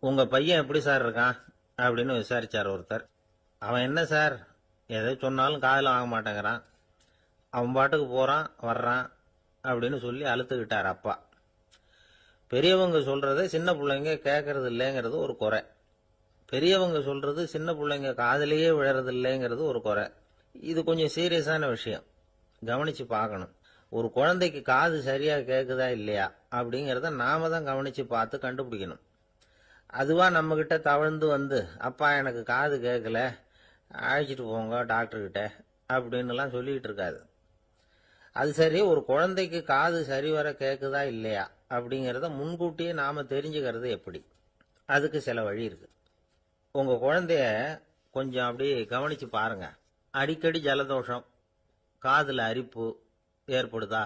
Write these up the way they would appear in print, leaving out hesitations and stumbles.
உங்க பையன் எப்படி சார் இருக்கான் அப்படின்னு விசாரிச்சார் ஒருத்தர். அவன் என்ன சார், எதை சொன்னாலும் காதில் வாங்க மாட்டேங்கிறான், அவன் பாட்டுக்கு போறான் வர்றான் அப்படின்னு சொல்லி அழுத்துக்கிட்டார் அப்பா. பெரியவங்க சொல்றத சின்ன பிள்ளைங்க கேட்கறது இல்லைங்கிறது ஒரு குறை. பெரியவங்க சொல்றது சின்ன பிள்ளைங்க காதலியே விழறது இல்லைங்கிறது ஒரு குறை. இது கொஞ்சம் சீரியஸான விஷயம், கவனிச்சு பார்க்கணும். ஒரு குழந்தைக்கு காது சரியா கேட்குதா இல்லையா அப்படிங்கிறத நாம தான் கவனிச்சு பார்த்து கண்டுபிடிக்கணும். அதுவா நம்ம கிட்ட தவழ்ந்து வந்து, அப்பா எனக்கு காது கேட்கல, அழைச்சிட்டு போங்க டாக்டர்கிட்ட அப்படின்னுலாம் சொல்லிட்டு இருக்காது. அது சரி, ஒரு குழந்தைக்கு காது சரிவர கேட்குதா இல்லையா அப்படிங்கிறத முன்கூட்டியே நாம தெரிஞ்சுக்கிறது எப்படி? அதுக்கு சில வழி இருக்கு. உங்க குழந்தைய கொஞ்சம் அப்படி கவனிச்சு பாருங்க. அடிக்கடி ஜலதோஷம், காதுல அரிப்பு ஏற்படுதா,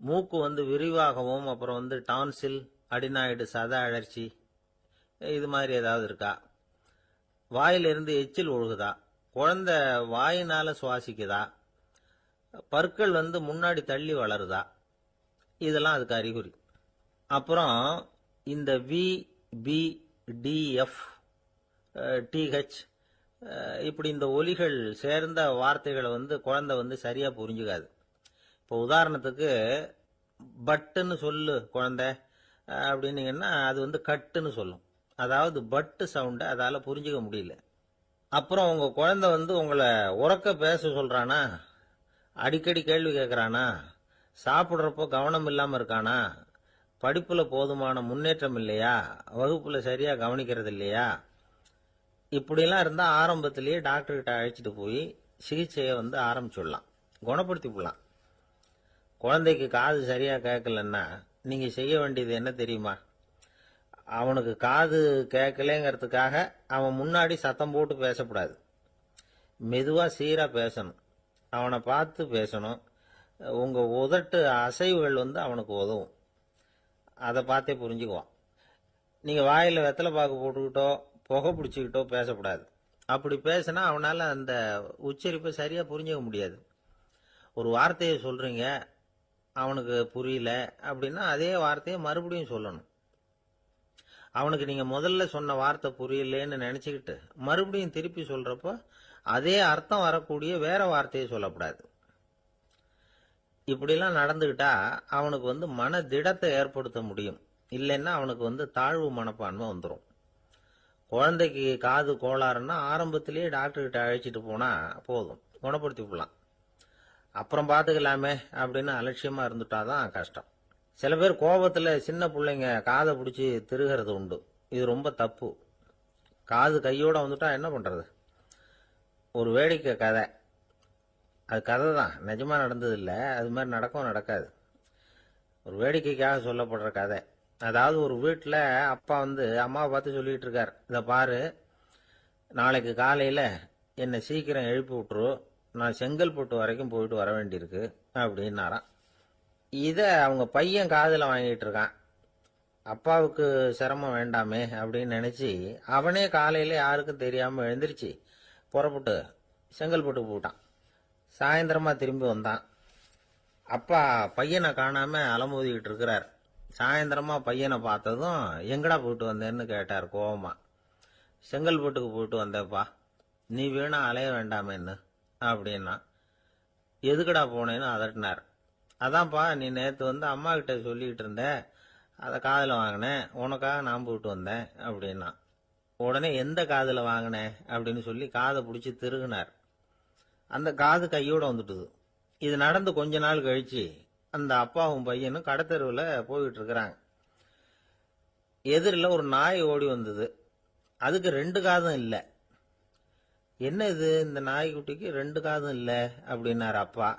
மூக்கு விரிவாகவும் அப்புறம் டான்சில், அடினாய்டு, சத அழற்சி இது மாதிரி ஏதாவது இருக்கா, வாயிலிருந்து எச்சில் ஒழுகுதா, குழந்தை வாயினால சுவாசிக்குதா, பற்கள் முன்னாடி தள்ளி வளருதா, இதெல்லாம் அதுக்கு அறிகுறி. அப்புறம் இந்த V, B, D, F, D H இப்படி இந்த ஒலிகள் சேர்ந்த வார்த்தைகளை குழந்தை சரியா புரிஞ்சுக்காது. இப்போ உதாரணத்துக்கு பட்டுன்னு சொல்லு குழந்தை அப்படின்னீங்கன்னா அது கட்டுன்னு சொல்லும். அதாவது பட்டு சவுண்டை அதால புரிஞ்சுக்க முடியல. அப்புறம் உங்க குழந்தை உங்களை உறக்க பேச சொல்றானா, அடிக்கடி கேள்வி கேட்கறானா, சாப்பிட்றப்போ கவனம் இல்லாம இருக்கானா, படிப்புல போதுமான முன்னேற்றம் இல்லையா, வகுப்புல சரியா கவனிக்கிறது இல்லையா, இப்படிலாம் இருந்தா ஆரம்பத்திலேயே டாக்டர் கிட்ட அழைச்சிட்டு போய் சிகிச்சையை ஆரம்பிச்சுடலாம், குணப்படுத்திவிடலாம். குழந்தைக்கு காது சரியா கேட்கலன்னா நீங்க செய்ய வேண்டியது என்ன தெரியுமா? அவனுக்கு காது கேட்கலங்கிறதுக்காக அவன் முன்னாடி சத்தம் போட்டு பேசக்கூடாது. மெதுவா சீரா பேசணும், அவனை பார்த்து பேசணும். உங்க உதட்டு அசைவுகள் அவனுக்கு உதவும், அதை பார்த்தே புரிஞ்சுக்குவான். நீங்க வாயில வெத்தலை பாக்கு போட்டுக்கிட்டோ புகை பிடிச்சிக்கிட்டோ பேசக்கூடாது. அப்படி பேசினா அவனால அந்த உச்சரிப்பை சரியா புரிஞ்சுக்க முடியாது. ஒரு வார்த்தையை சொல்றீங்க, அவனுக்கு புரியல அப்படின்னா அதே வார்த்தையை மறுபடியும் சொல்லணும். அவனுக்கு நீங்க முதல்ல சொன்ன வார்த்தை புரியலன்னு நினைச்சுக்கிட்டு மறுபடியும் திருப்பி சொல்றப்போ அதே அர்த்தம் வரக்கூடிய வேற வார்த்தையை சொல்லக்கூடாது. இப்படிலாம் நடந்துகிட்டா அவனுக்கு மன திடத்தை ஏற்படுத்த முடியும். இல்லைன்னா அவனுக்கு தாழ்வு மனப்பான்மை வந்துடும். குழந்தைக்கு காது கோளாறுன்னா ஆரம்பத்திலேயே டாக்டர் கிட்ட அழைச்சிட்டு போனா போதும், குணப்படுத்தி விடலாம். அப்புறம் பார்த்துக்கலாமே அப்படின்னு அலட்சியமா இருந்துட்டாதான் கஷ்டம். சில பேர் கோபத்துல சின்ன பிள்ளைங்க காதை பிடிச்சி திருகிறது உண்டு. இது ரொம்ப தப்பு. காது கையோட வந்துட்டா என்ன பண்றது? ஒரு வேடிக்கை கதை, அது கதை தான், நிஜமா நடந்தது இல்லை, அது மாதிரி நடக்கும் நடக்காது, ஒரு வேடிக்கைக்காக சொல்லப்படுற கதை. அதாவது ஒரு வீட்டில் அப்பா அம்மாவை பார்த்து சொல்லிட்டு இருக்கார், இதை பாரு, நாளைக்கு காலையில் என்னை சீக்கிரம் எழுப்பி விட்டுரு, நான் செங்கல்பட்டு வரைக்கும் போயிட்டு வர வேண்டியிருக்கு அப்படின்னாராம். இதை அவங்க பையன் காதில் வாங்கிட்டு இருக்கான். அப்பாவுக்கு சிரமம் வேண்டாமே அப்படின்னு நினைச்சு அவனே காலையில யாருக்கும் தெரியாம எழுந்திருச்சு புறப்பட்டு செங்கல்பட்டு போட்டான். சாயந்தரமா திரும்பி வந்தான். அப்பா பையனை காணாம அலமோதிக்கிட்டு இருக்கிறார். சாயந்தரமா பையனை பார்த்ததும் எங்கடா போயிட்டு வந்தேன்னு கேட்டார் கோவமா. செங்கல்பட்டுக்கு போயிட்டு வந்தேப்பா, நீ வீணா அலைய வேண்டாமேன்னு அப்படின்னா. எதுக்கடா போனேன்னு அதட்டினார். அதான்ப்பா, நீ நேற்று அம்மா கிட்ட சொல்லிக்கிட்டு இருந்த, அதை காதில் வாங்கினேன், உனக்காக நான் போயிட்டு வந்தேன் அப்படின்னா. உடனே எந்த காதில் வாங்கினேன் அப்படின்னு சொல்லி காதை பிடிச்சி திருகுனார். அந்த காது கையோட வந்துட்டுது. இது நடந்து கொஞ்ச நாள் கழிச்சு அந்த அப்பாவும் பையனும் கடத்தெருவில் போயிட்டு இருக்கிறாங்க. எதிரில் ஒரு நாய் ஓடி வந்தது. அதுக்கு 2 காதும் இல்லை. என்ன இது, இந்த நாய்க்குட்டிக்கு 2 காதும் இல்லை அப்படின்னாரு அப்பா.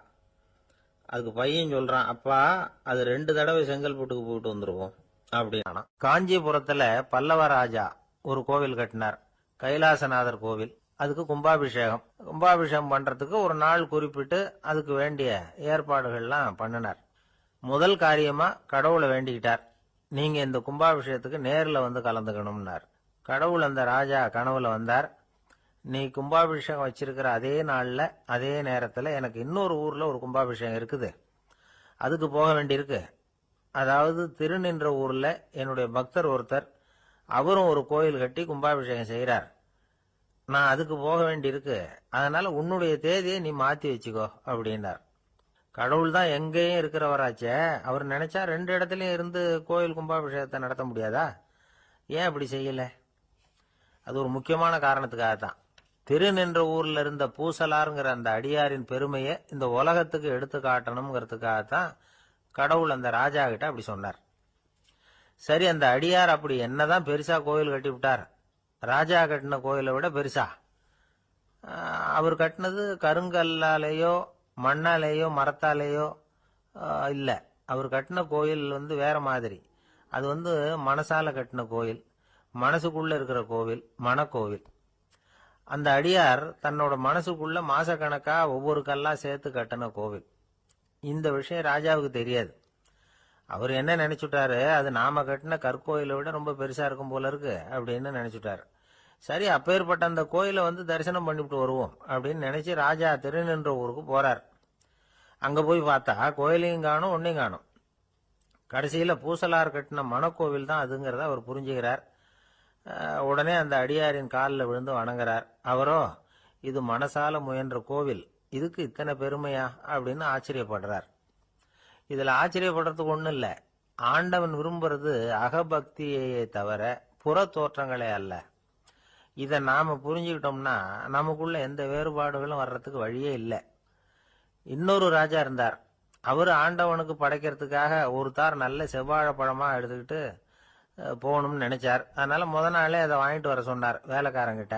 அதுக்கு பையன் சொல்றான், அப்பா அது 2 தடவை செங்கல்பட்டுக்கு போயிட்டு வந்துருவோம் அப்படின்னா. காஞ்சிபுரத்துல பல்லவ ராஜா ஒரு கோவில் கட்டினார், கைலாசநாதர் கோவில். அதுக்கு கும்பாபிஷேகம் பண்றதுக்கு ஒரு நாள் குறிப்பிட்டு அதுக்கு வேண்டிய ஏற்பாடுகள்லாம் பண்ணினார். முதல் காரியமா கடவுளை வேண்டிக்கிட்டார், நீங்க இந்த கும்பாபிஷேகத்துக்கு நேரில் கலந்துக்கணும்னார். கடவுள் அந்த ராஜா கனவுல வந்தார். நீ கும்பாபிஷேகம் வச்சிருக்கிற அதே நாள்ல அதே நேரத்துல எனக்கு இன்னொரு ஊர்ல ஒரு கும்பாபிஷேகம் இருக்குது, அதுக்கு போக வேண்டியிருக்கு. அதாவது திருநின்ற ஊர்ல என்னுடைய பக்தர் ஒருத்தர் அவரும் ஒரு கோயில் கட்டி கும்பாபிஷேகம் செய்கிறார். நான் அதுக்கு போக வேண்டியிருக்கு, அதனால உன்னுடைய தேதியை நீ மாத்தி வச்சுக்கோ அப்படின்னார். கடவுள் தான் எங்கேயும் இருக்கிறவராச்சே, அவர் நினைச்சா 2 இடத்துலயும் இருந்து கோயில் கும்பாபிஷேகத்தை நடத்த முடியாதா? ஏன் அப்படி செய்யல? அது ஒரு முக்கியமான காரணத்துக்காகத்தான். திருநின்ற ஊர்ல இருந்த பூசலாருங்கிற அந்த அடியாரின் பெருமையை இந்த உலகத்துக்கு எடுத்து காட்டணுங்கிறதுக்காகத்தான் கடவுள் அந்த ராஜா கிட்ட அப்படி சொன்னார். சரி, அந்த அடியார் அப்படி என்னதான் பெருசா கோயில் கட்டி விட்டார்? ராஜா கட்டின கோயிலை விட பெருசா? அவர் கட்டினது கருங்கல்லாலேயோ மண்ணாலேயோ மரத்தாலேயோ இல்ல. அவர் கட்டின கோயில் வேற மாதிரி. அது மனசால கட்டின கோயில், மனசுக்குள்ள இருக்கிற கோவில், மனக்கோவில். அந்த அடியார் தன்னோட மனசுக்குள்ள மாசக்கணக்கா ஒவ்வொரு கல்லா சேர்த்து கட்டின கோவில். இந்த விஷயம் ராஜாவுக்கு தெரியாது. அவர் என்ன நினைச்சுட்டாரு, அது நாம கட்டின கற்கோயிலை விட ரொம்ப பெருசா இருக்கும் போல இருக்கு அப்படின்னு நினைச்சுட்டாரு. சரி, அப்பேற்பட்ட அந்த கோயிலை தரிசனம் பண்ணிவிட்டு வருவோம் அப்படின்னு நினைச்சு ராஜா திருநின்ற ஊருக்கு போறார். அங்க போய் பார்த்தா கோயிலையும் காணும், ஒன்னையும் காணும். கடைசியில பூசலார் கட்டின மனக்கோவில் தான் அதுங்கிறத அவர் புரிஞ்சுக்கிறார். உடனே அந்த அடியாரின் காலில் விழுந்து வணங்குறார். அவரோ, இது மனசால முயன்ற கோவில், இதுக்கு இத்தனை பெருமையா அப்படின்னு ஆச்சரியப்படுறார். இதுல ஆச்சரியப்படுறதுக்கு ஒண்ணும் இல்ல. ஆண்டவன் விரும்புறது அகபக்தியையே தவிர புற தோற்றங்களே அல்ல. இத நாம புரிஞ்சுக்கிட்டோம்னா நமக்குள்ள எந்த வேறுபாடுகளும் வர்றதுக்கு வழியே இல்லை. இன்னொரு ராஜா இருந்தார். அவரு ஆண்டவனுக்கு படைக்கிறதுக்காக ஒரு தார் நல்ல செவ்வாழை பழமா எடுத்துக்கிட்டு போகணும்னு நினைச்சார். அதனால முத நாளே அதை வாங்கிட்டு வர சொன்னார் வேலைக்காரங்கிட்ட.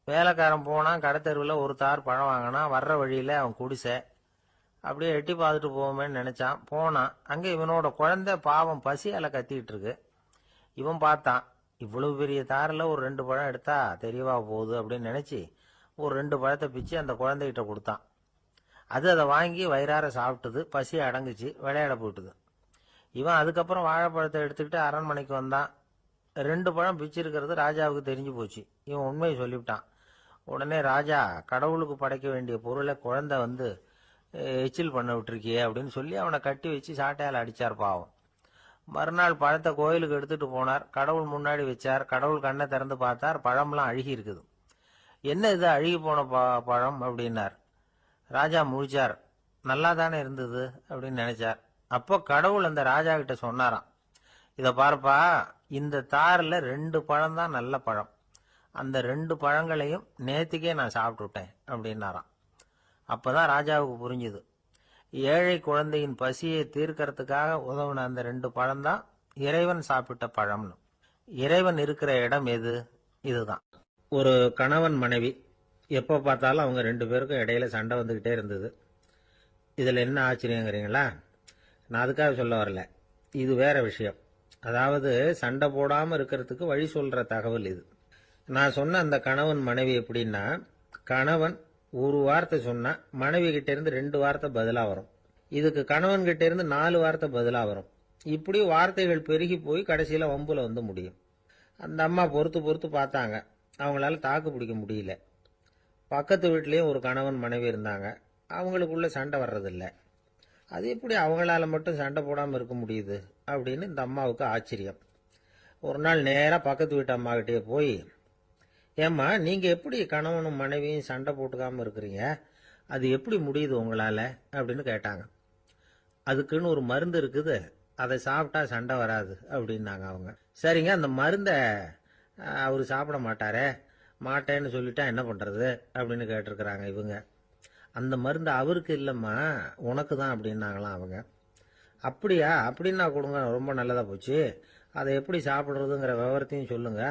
வேலைக்காரன் போனா, கடைத்தெருவில் ஒரு தார் பழம் வாங்கினா. வர்ற வழியில அவன் குடிசை. அப்படியே எட்டி பார்த்துட்டு போவோமேன்னு நினைச்சான். போனான். அங்க இவனோட குழந்தை பாவம் பசியால கத்திட்டு இருக்கு. இவன் பார்த்தான், இவ்வளவு பெரிய தாரில் ஒரு 2 பழம் எடுத்தா தெரியவா போகுது அப்படின்னு நினைச்சு ஒரு 2 பழத்தை பிச்சு அந்த குழந்தைகிட்ட கொடுத்தான். அதை வாங்கி வயிறார சாப்பிட்டது. பசி அடங்குச்சு, விளையாட போயிட்டுது. இவன் அதுக்கப்புறம் வாழைப்பழத்தை எடுத்துக்கிட்டு அரண்மனைக்கு வந்தான். 2 பழம் பிச்சிருக்கிறது ராஜாவுக்கு தெரிஞ்சு போச்சு. இவன் உண்மையை சொல்லிவிட்டான். உடனே ராஜா, கடவுளுக்கு படைக்க வேண்டிய பொருளை குழந்தை எச்சில் பண்ண விட்டுருக்கியே அப்படின்னு சொல்லி அவனை கட்டி வச்சு சாட்டையால் அடிச்சார் பாவம். மறுநாள் பழத்தை கோயிலுக்கு எடுத்துட்டு போனார். கடவுள் முன்னாடி வச்சார். கடவுள் கண்ணை திறந்து பார்த்தார், பழம்லாம் அழுகி இருக்குது. என்ன இது அழுகி போன பழம் அப்படின்னார். ராஜா முழிச்சார். நல்லா தானே இருந்தது அப்படின்னு நினைச்சார். அப்போ கடவுள் அந்த ராஜா கிட்ட சொன்னாராம், இத பாருப்பா, இந்த தாரில் 2 பழம் தான் நல்ல பழம். அந்த 2 பழங்களையும் நேத்திக்கே நான் சாப்பிட்டுட்டேன் அப்படின்னாராம். அப்பதான் ராஜாவுக்கு புரிஞ்சுது, ஏழை குழந்தையின் பசியை தீர்க்கறதுக்காக உதவுன அந்த 2 பழம் தான் இறைவன் சாப்பிட்ட பழம்னு. இறைவன் இருக்கிற இடம் எது? இதுதான். ஒரு கணவன் மனைவி எப்ப பார்த்தாலும் அவங்க 2 பேருக்கும் இடையில சண்டை வந்துகிட்டே இருந்தது. இதுல என்ன ஆச்சரியங்கிறீங்களா? நான் அதுக்காக சொல்ல வரல, இது வேற விஷயம். அதாவது சண்டை போடாம இருக்கிறதுக்கு வழி சொல்ற தகவல் இது. நான் சொன்ன அந்த கணவன் மனைவி எப்படின்னா, கணவன் ஒரு வார்த்தை சொன்னா மனைவி கிட்ட இருந்து 2 வார்த்தை பதிலா வரும். இதுக்கு கணவன் கிட்ட இருந்து 4 வார்த்தை பதிலா வரும். இப்படி வார்த்தைகள் பெருகி போய் கடைசியில வம்புல முடியும். அந்த அம்மா பொறுத்து பொறுத்து பார்த்தாங்க. அவங்களால தாக்கு பிடிக்க முடியல. பக்கத்து வீட்லயும் ஒரு கணவன் மனைவி இருந்தாங்க. அவங்களுக்குள்ள சண்டை வர்றதில்ல. அது எப்படி அவங்களால மட்டும் சண்டை போடாம இருக்க முடியுது அப்படின்னு இந்த அம்மாவுக்கு ஆச்சரியம். ஒரு நாள் நேரா பக்கத்து வீட்டு அம்மா கிட்டே போய், ஏம்மா, நீங்க எப்படி கணவனும் மனைவியும் சண்டை போட்டுக்காம இருக்கிறீங்க? அது எப்படி முடியுது உங்களால அப்படின்னு கேட்டாங்க. அதுக்குன்னு ஒரு மருந்து இருக்குது, அதை சாப்பிட்டா சண்டை வராது அப்படின்னாங்க அவங்க. சரிங்க, அந்த மருந்தை அவரு சாப்பிட மாட்டாரே, மாட்டேன்னு சொல்லிட்டா என்ன பண்றது அப்படின்னு கேட்டிருக்கிறாங்க இவங்க. அந்த மருந்து அவருக்கு இல்லம்மா, உனக்கு தான் அப்படின்னாங்களாம் அவங்க. அப்படியா? அப்படின்னா கொடுங்க, ரொம்ப நல்லதா போச்சு. அதை எப்படி சாப்பிடுறதுங்கிற விவரத்தையும் சொல்லுங்க,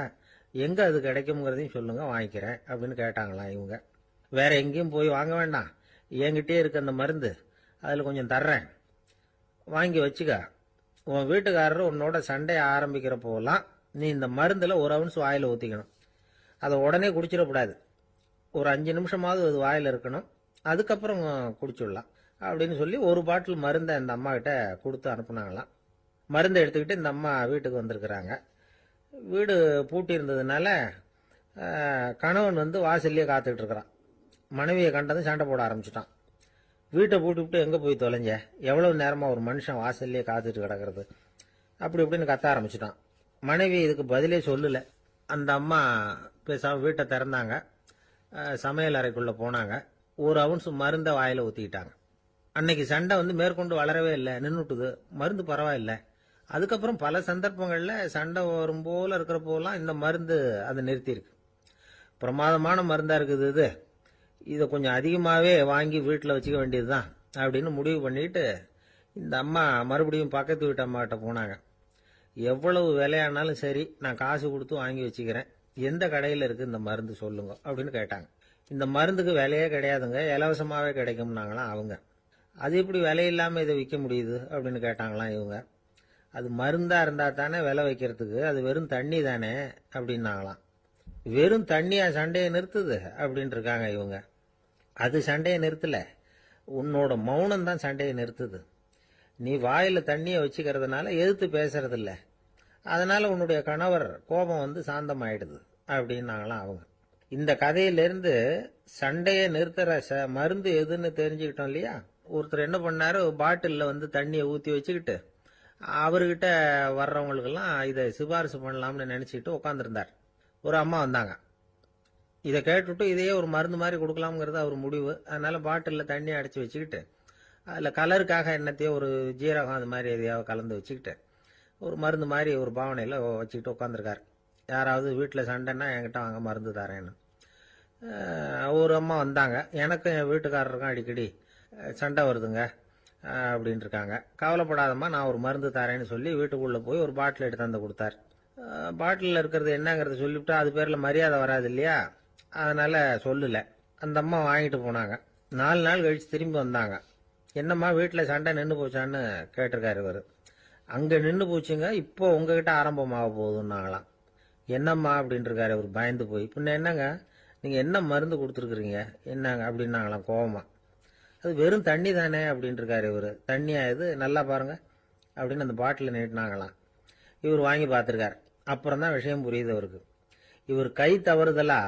எங்க அது கிடைக்கும்ங்கிறதையும் சொல்லுங்க, வாங்கிக்கிறேன் அப்படின்னு கேட்டாங்களாம் இவங்க. வேற எங்கேயும் போய் வாங்க வேண்டாம், என்கிட்டே இருக்க அந்த மருந்து, அதுல கொஞ்சம் தர்றேன், வாங்கி வச்சுக்க. உன் வீட்டுக்காரர் உன்னோட சண்டையை ஆரம்பிக்கிற போலாம் நீ இந்த மருந்துல ஒரு அவுன்ஸ் வாயில ஊத்திக்கணும். அதை உடனே குடிச்சிடக்கூடாது. ஒரு 5 நிமிஷமாவது அது வாயில இருக்கணும். அதுக்கப்புறம் குடிச்சுடலாம் அப்படின்னு சொல்லி ஒரு பாட்டில் மருந்தை இந்த அம்மா கிட்ட கொடுத்து அனுப்புனாங்களாம். மருந்தை எடுத்துக்கிட்டு இந்த அம்மா வீட்டுக்கு வந்திருக்கிறாங்க. வீடு பூட்டி இருந்ததுனால கணவன் வாசல்லையே காத்துக்கிட்டு இருக்கிறான். மனைவியை கண்டதும் சண்டை போட ஆரம்பிச்சுட்டான். வீட்டை பூட்டி விட்டு எங்க போய் தொலைஞ்ச, எவ்வளவு நேரமா ஒரு மனுஷன் வாசல்லையே காத்துட்டு கிடக்கிறது அப்படி இப்படின்னு கத்த ஆரம்பிச்சுட்டான். மனைவி இதுக்கு பதிலே சொல்லல. அந்த அம்மா பேசாம வீட்டை திறந்தாங்க. சமையல் அறைக்குள்ள போனாங்க. ஒரு அவுன்ஸ் மருந்தை வாயில ஊத்திக்கிட்டாங்க. அன்னைக்கு சண்டை மேற்கொண்டு வளரவே இல்லை, நின்றுட்டுது. மருந்து பரவாயில்ல. அதுக்கப்புறம் பல சந்தர்ப்பங்கள்ல சண்டை வரும் போல இருக்கிற போலாம் இந்த மருந்து அதை நிறுத்தியிருக்கு. பிரமாதமான மருந்தா இருக்குது இதை கொஞ்சம் அதிகமாகவே வாங்கி வீட்டில் வச்சுக்க வேண்டியதுதான் அப்படின்னு முடிவு பண்ணிட்டு இந்த அம்மா மறுபடியும் பக்கத்து வீட்டு அம்மாகிட்ட போனாங்க. எவ்வளவு விலையானாலும் சரி, நான் காசு கொடுத்து வாங்கி வச்சுக்கிறேன், எந்த கடையில் இருக்கு இந்த மருந்து சொல்லுங்க அப்படின்னு கேட்டாங்க. இந்த மருந்துக்கு விலையே கிடையாதுங்க, இலவசமாகவே கிடைக்கும்னாங்களாம் அவங்க. அது எப்படி விலை இல்லாமல் இதை விற்க முடியுது அப்படின்னு கேட்டாங்களாம் இவங்க. அது மருந்தா இருந்தா தானே விலை வைக்கிறதுக்கு, அது வெறும் தண்ணி தானே அப்படின்னாங்களாம். வெறும் தண்ணியா சண்டையை நிறுத்துது அப்படின்னு இருக்காங்க இவங்க. அது சண்டையை நிறுத்தல, உன்னோட மௌனம் தான் சண்டையை நிறுத்துது. நீ வாயில தண்ணியை வச்சுக்கிறதுனால எதிர்த்து பேசுறதில்ல, அதனால உன்னுடைய கணவர் கோபம் சாந்தமாயிடுது அப்படின்னாங்களாம் அவங்க. இந்த கதையிலிருந்து சண்டையை நிறுத்துற மருந்து எதுன்னு தெரிஞ்சுக்கிட்டோம் இல்லையா. ஒருத்தர் என்ன பண்ணாரு, பாட்டிலில் தண்ணியை ஊற்றி வச்சுக்கிட்டு அவர்கிட்ட வர்றவங்களுக்கெல்லாம் இதை சிபாரிசு பண்ணலாம்னு நினச்சிக்கிட்டு உட்காந்துருந்தார். ஒரு அம்மா வந்தாங்க. இதை கேட்டுவிட்டு இதையே ஒரு மருந்து மாதிரி கொடுக்கலாம்ங்கிறது அவர் முடிவு. அதனால பாட்டிலில் தண்ணி அடைச்சி வச்சுக்கிட்டு அதில் கலருக்காக என்னத்தையோ ஒரு ஜீரகம் அது மாதிரி எதையாவது கலந்து வச்சுக்கிட்டு ஒரு மருந்து மாதிரி ஒரு பாவனையில் வச்சுக்கிட்டு உட்காந்துருக்கார். யாராவது வீட்டில் சண்டைன்னா என்கிட்ட வாங்க மருந்து தரேன்னு. ஒரு அம்மா வந்தாங்க. எனக்கும் என் வீட்டுக்காரருக்கும் அடிக்கடி சண்டை வருதுங்க அப்படின்னு இருக்காங்க. கவலைப்படாதம்மா, நான் ஒரு மருந்து தரேன்னு சொல்லி வீட்டுக்குள்ளே போய் ஒரு பாட்டில் எடுத்து வந்து கொடுத்தார். பாட்டிலில் இருக்கிறது என்னங்கிறத சொல்லிவிட்டா அது பேரில் மரியாதை வராது இல்லையா, அதனால சொல்லலை. அந்த அம்மா வாங்கிட்டு போனாங்க. 4 நாள் கழிச்சு திரும்பி வந்தாங்க. என்னம்மா வீட்டில் சண்டை நின்று போச்சான்னு கேட்டிருக்காரு இவர். அங்கே நின்று போச்சுங்க, இப்போ உங்ககிட்ட ஆரம்பமாக போகுதுன்னாங்களாம். என்னம்மா அப்படின்னு இருக்காரு இவர் பயந்து போய். பின்ன என்னங்க, நீங்கள் என்ன மருந்து கொடுத்துருக்குறீங்க என்னங்க அப்படின்னாங்களாம் கோவமா. அது வெறும் தண்ணி தானே அப்படின்னு இருக்காரு இவர். தண்ணியா இது, நல்லா பாருங்க அப்படின்னு அந்த பாட்டில் நீட்டினாங்களாம். இவர் வாங்கி பார்த்துருக்கார். அப்புறம் தான் விஷயம் புரியுது அவருக்கு. இவர் கை தவறுதலா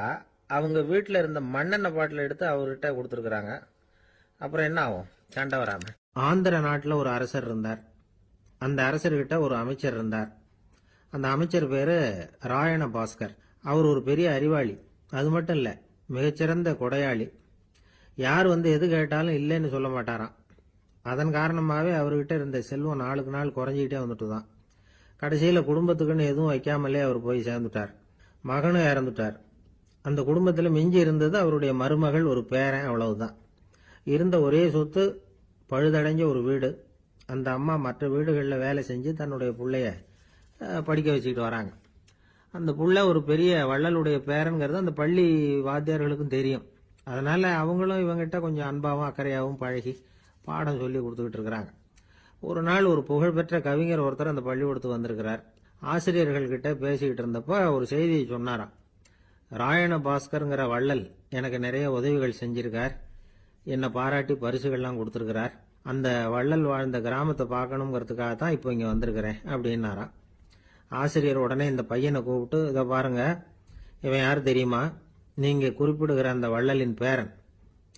அவங்க வீட்டில் இருந்த மண்ணெண்ணெய் பாட்டில் எடுத்து அவர்கிட்ட கொடுத்துருக்குறாங்க. அப்புறம் என்ன ஆகும், சண்டை வராம. ஆந்திர நாட்டில் ஒரு அரசர் இருந்தார். அந்த அரசர்கிட்ட ஒரு அமைச்சர் இருந்தார். அந்த அமைச்சர் பேரு ராயண பாஸ்கர். அவர் ஒரு பெரிய அறிவாளி. அது மட்டும் இல்ல, மிகச்சிறந்த கொடையாளி. யார் எது கேட்டாலும் இல்லைன்னு சொல்ல மாட்டாராம். அதன் காரணமாகவே அவர்கிட்ட இருந்த செல்வம் நாளுக்கு நாள் குறைஞ்சிக்கிட்டே வந்துட்டு தான். கடைசியில் குடும்பத்துக்குன்னு எதுவும் வைக்காமலே அவர் போய் சேர்ந்துட்டார். மகனும் இறந்துட்டார். அந்த குடும்பத்தில் மிஞ்சி இருந்தது அவருடைய மருமகள், ஒரு பேரன், அவ்வளவுதான். இருந்த ஒரே சொத்து பழுதடைஞ்ச ஒரு வீடு. அந்த அம்மா மற்ற வீடுகளில் வேலை செஞ்சு தன்னுடைய பிள்ளைய படிக்க வச்சுக்கிட்டு வராங்க. அந்த புள்ள ஒரு பெரிய வள்ளலுடைய பேரன்கிறது அந்த பள்ளி வாத்தியார்களுக்கும் தெரியும். அதனால அவங்களும் இவங்கிட்ட கொஞ்சம் அன்பாகவும் அக்கறையாகவும் பழகி பாடம் சொல்லி கொடுத்துக்கிட்டு இருக்கிறாங்க. ஒரு நாள் ஒரு புகழ்பெற்ற கவிஞர் ஒருத்தர் அந்த பள்ளிக்கூடத்துக்கு வந்திருக்கிறார். ஆசிரியர்கள் கிட்ட பேசிக்கிட்டு இருந்தப்ப ஒரு செய்தியை சொன்னாராம். ராயண பாஸ்கருங்கிற வள்ளல் எனக்கு நிறைய உதவிகள் செஞ்சிருக்கார், என்னை பாராட்டி பரிசுகள்லாம் கொடுத்துருக்கிறார். அந்த வள்ளல் வாழ்ந்த கிராமத்தை பார்க்கணுங்கிறதுக்காக தான் இப்போ இங்கே வந்திருக்கிறேன் அப்படின்னாராம். ஆசிரியர் உடனே இந்த பையனை கூப்பிட்டு, இதை பாருங்க, இவன் யார் தெரியுமா, நீங்க குறிப்பிடுகிற அந்த வள்ளலின் பேரன்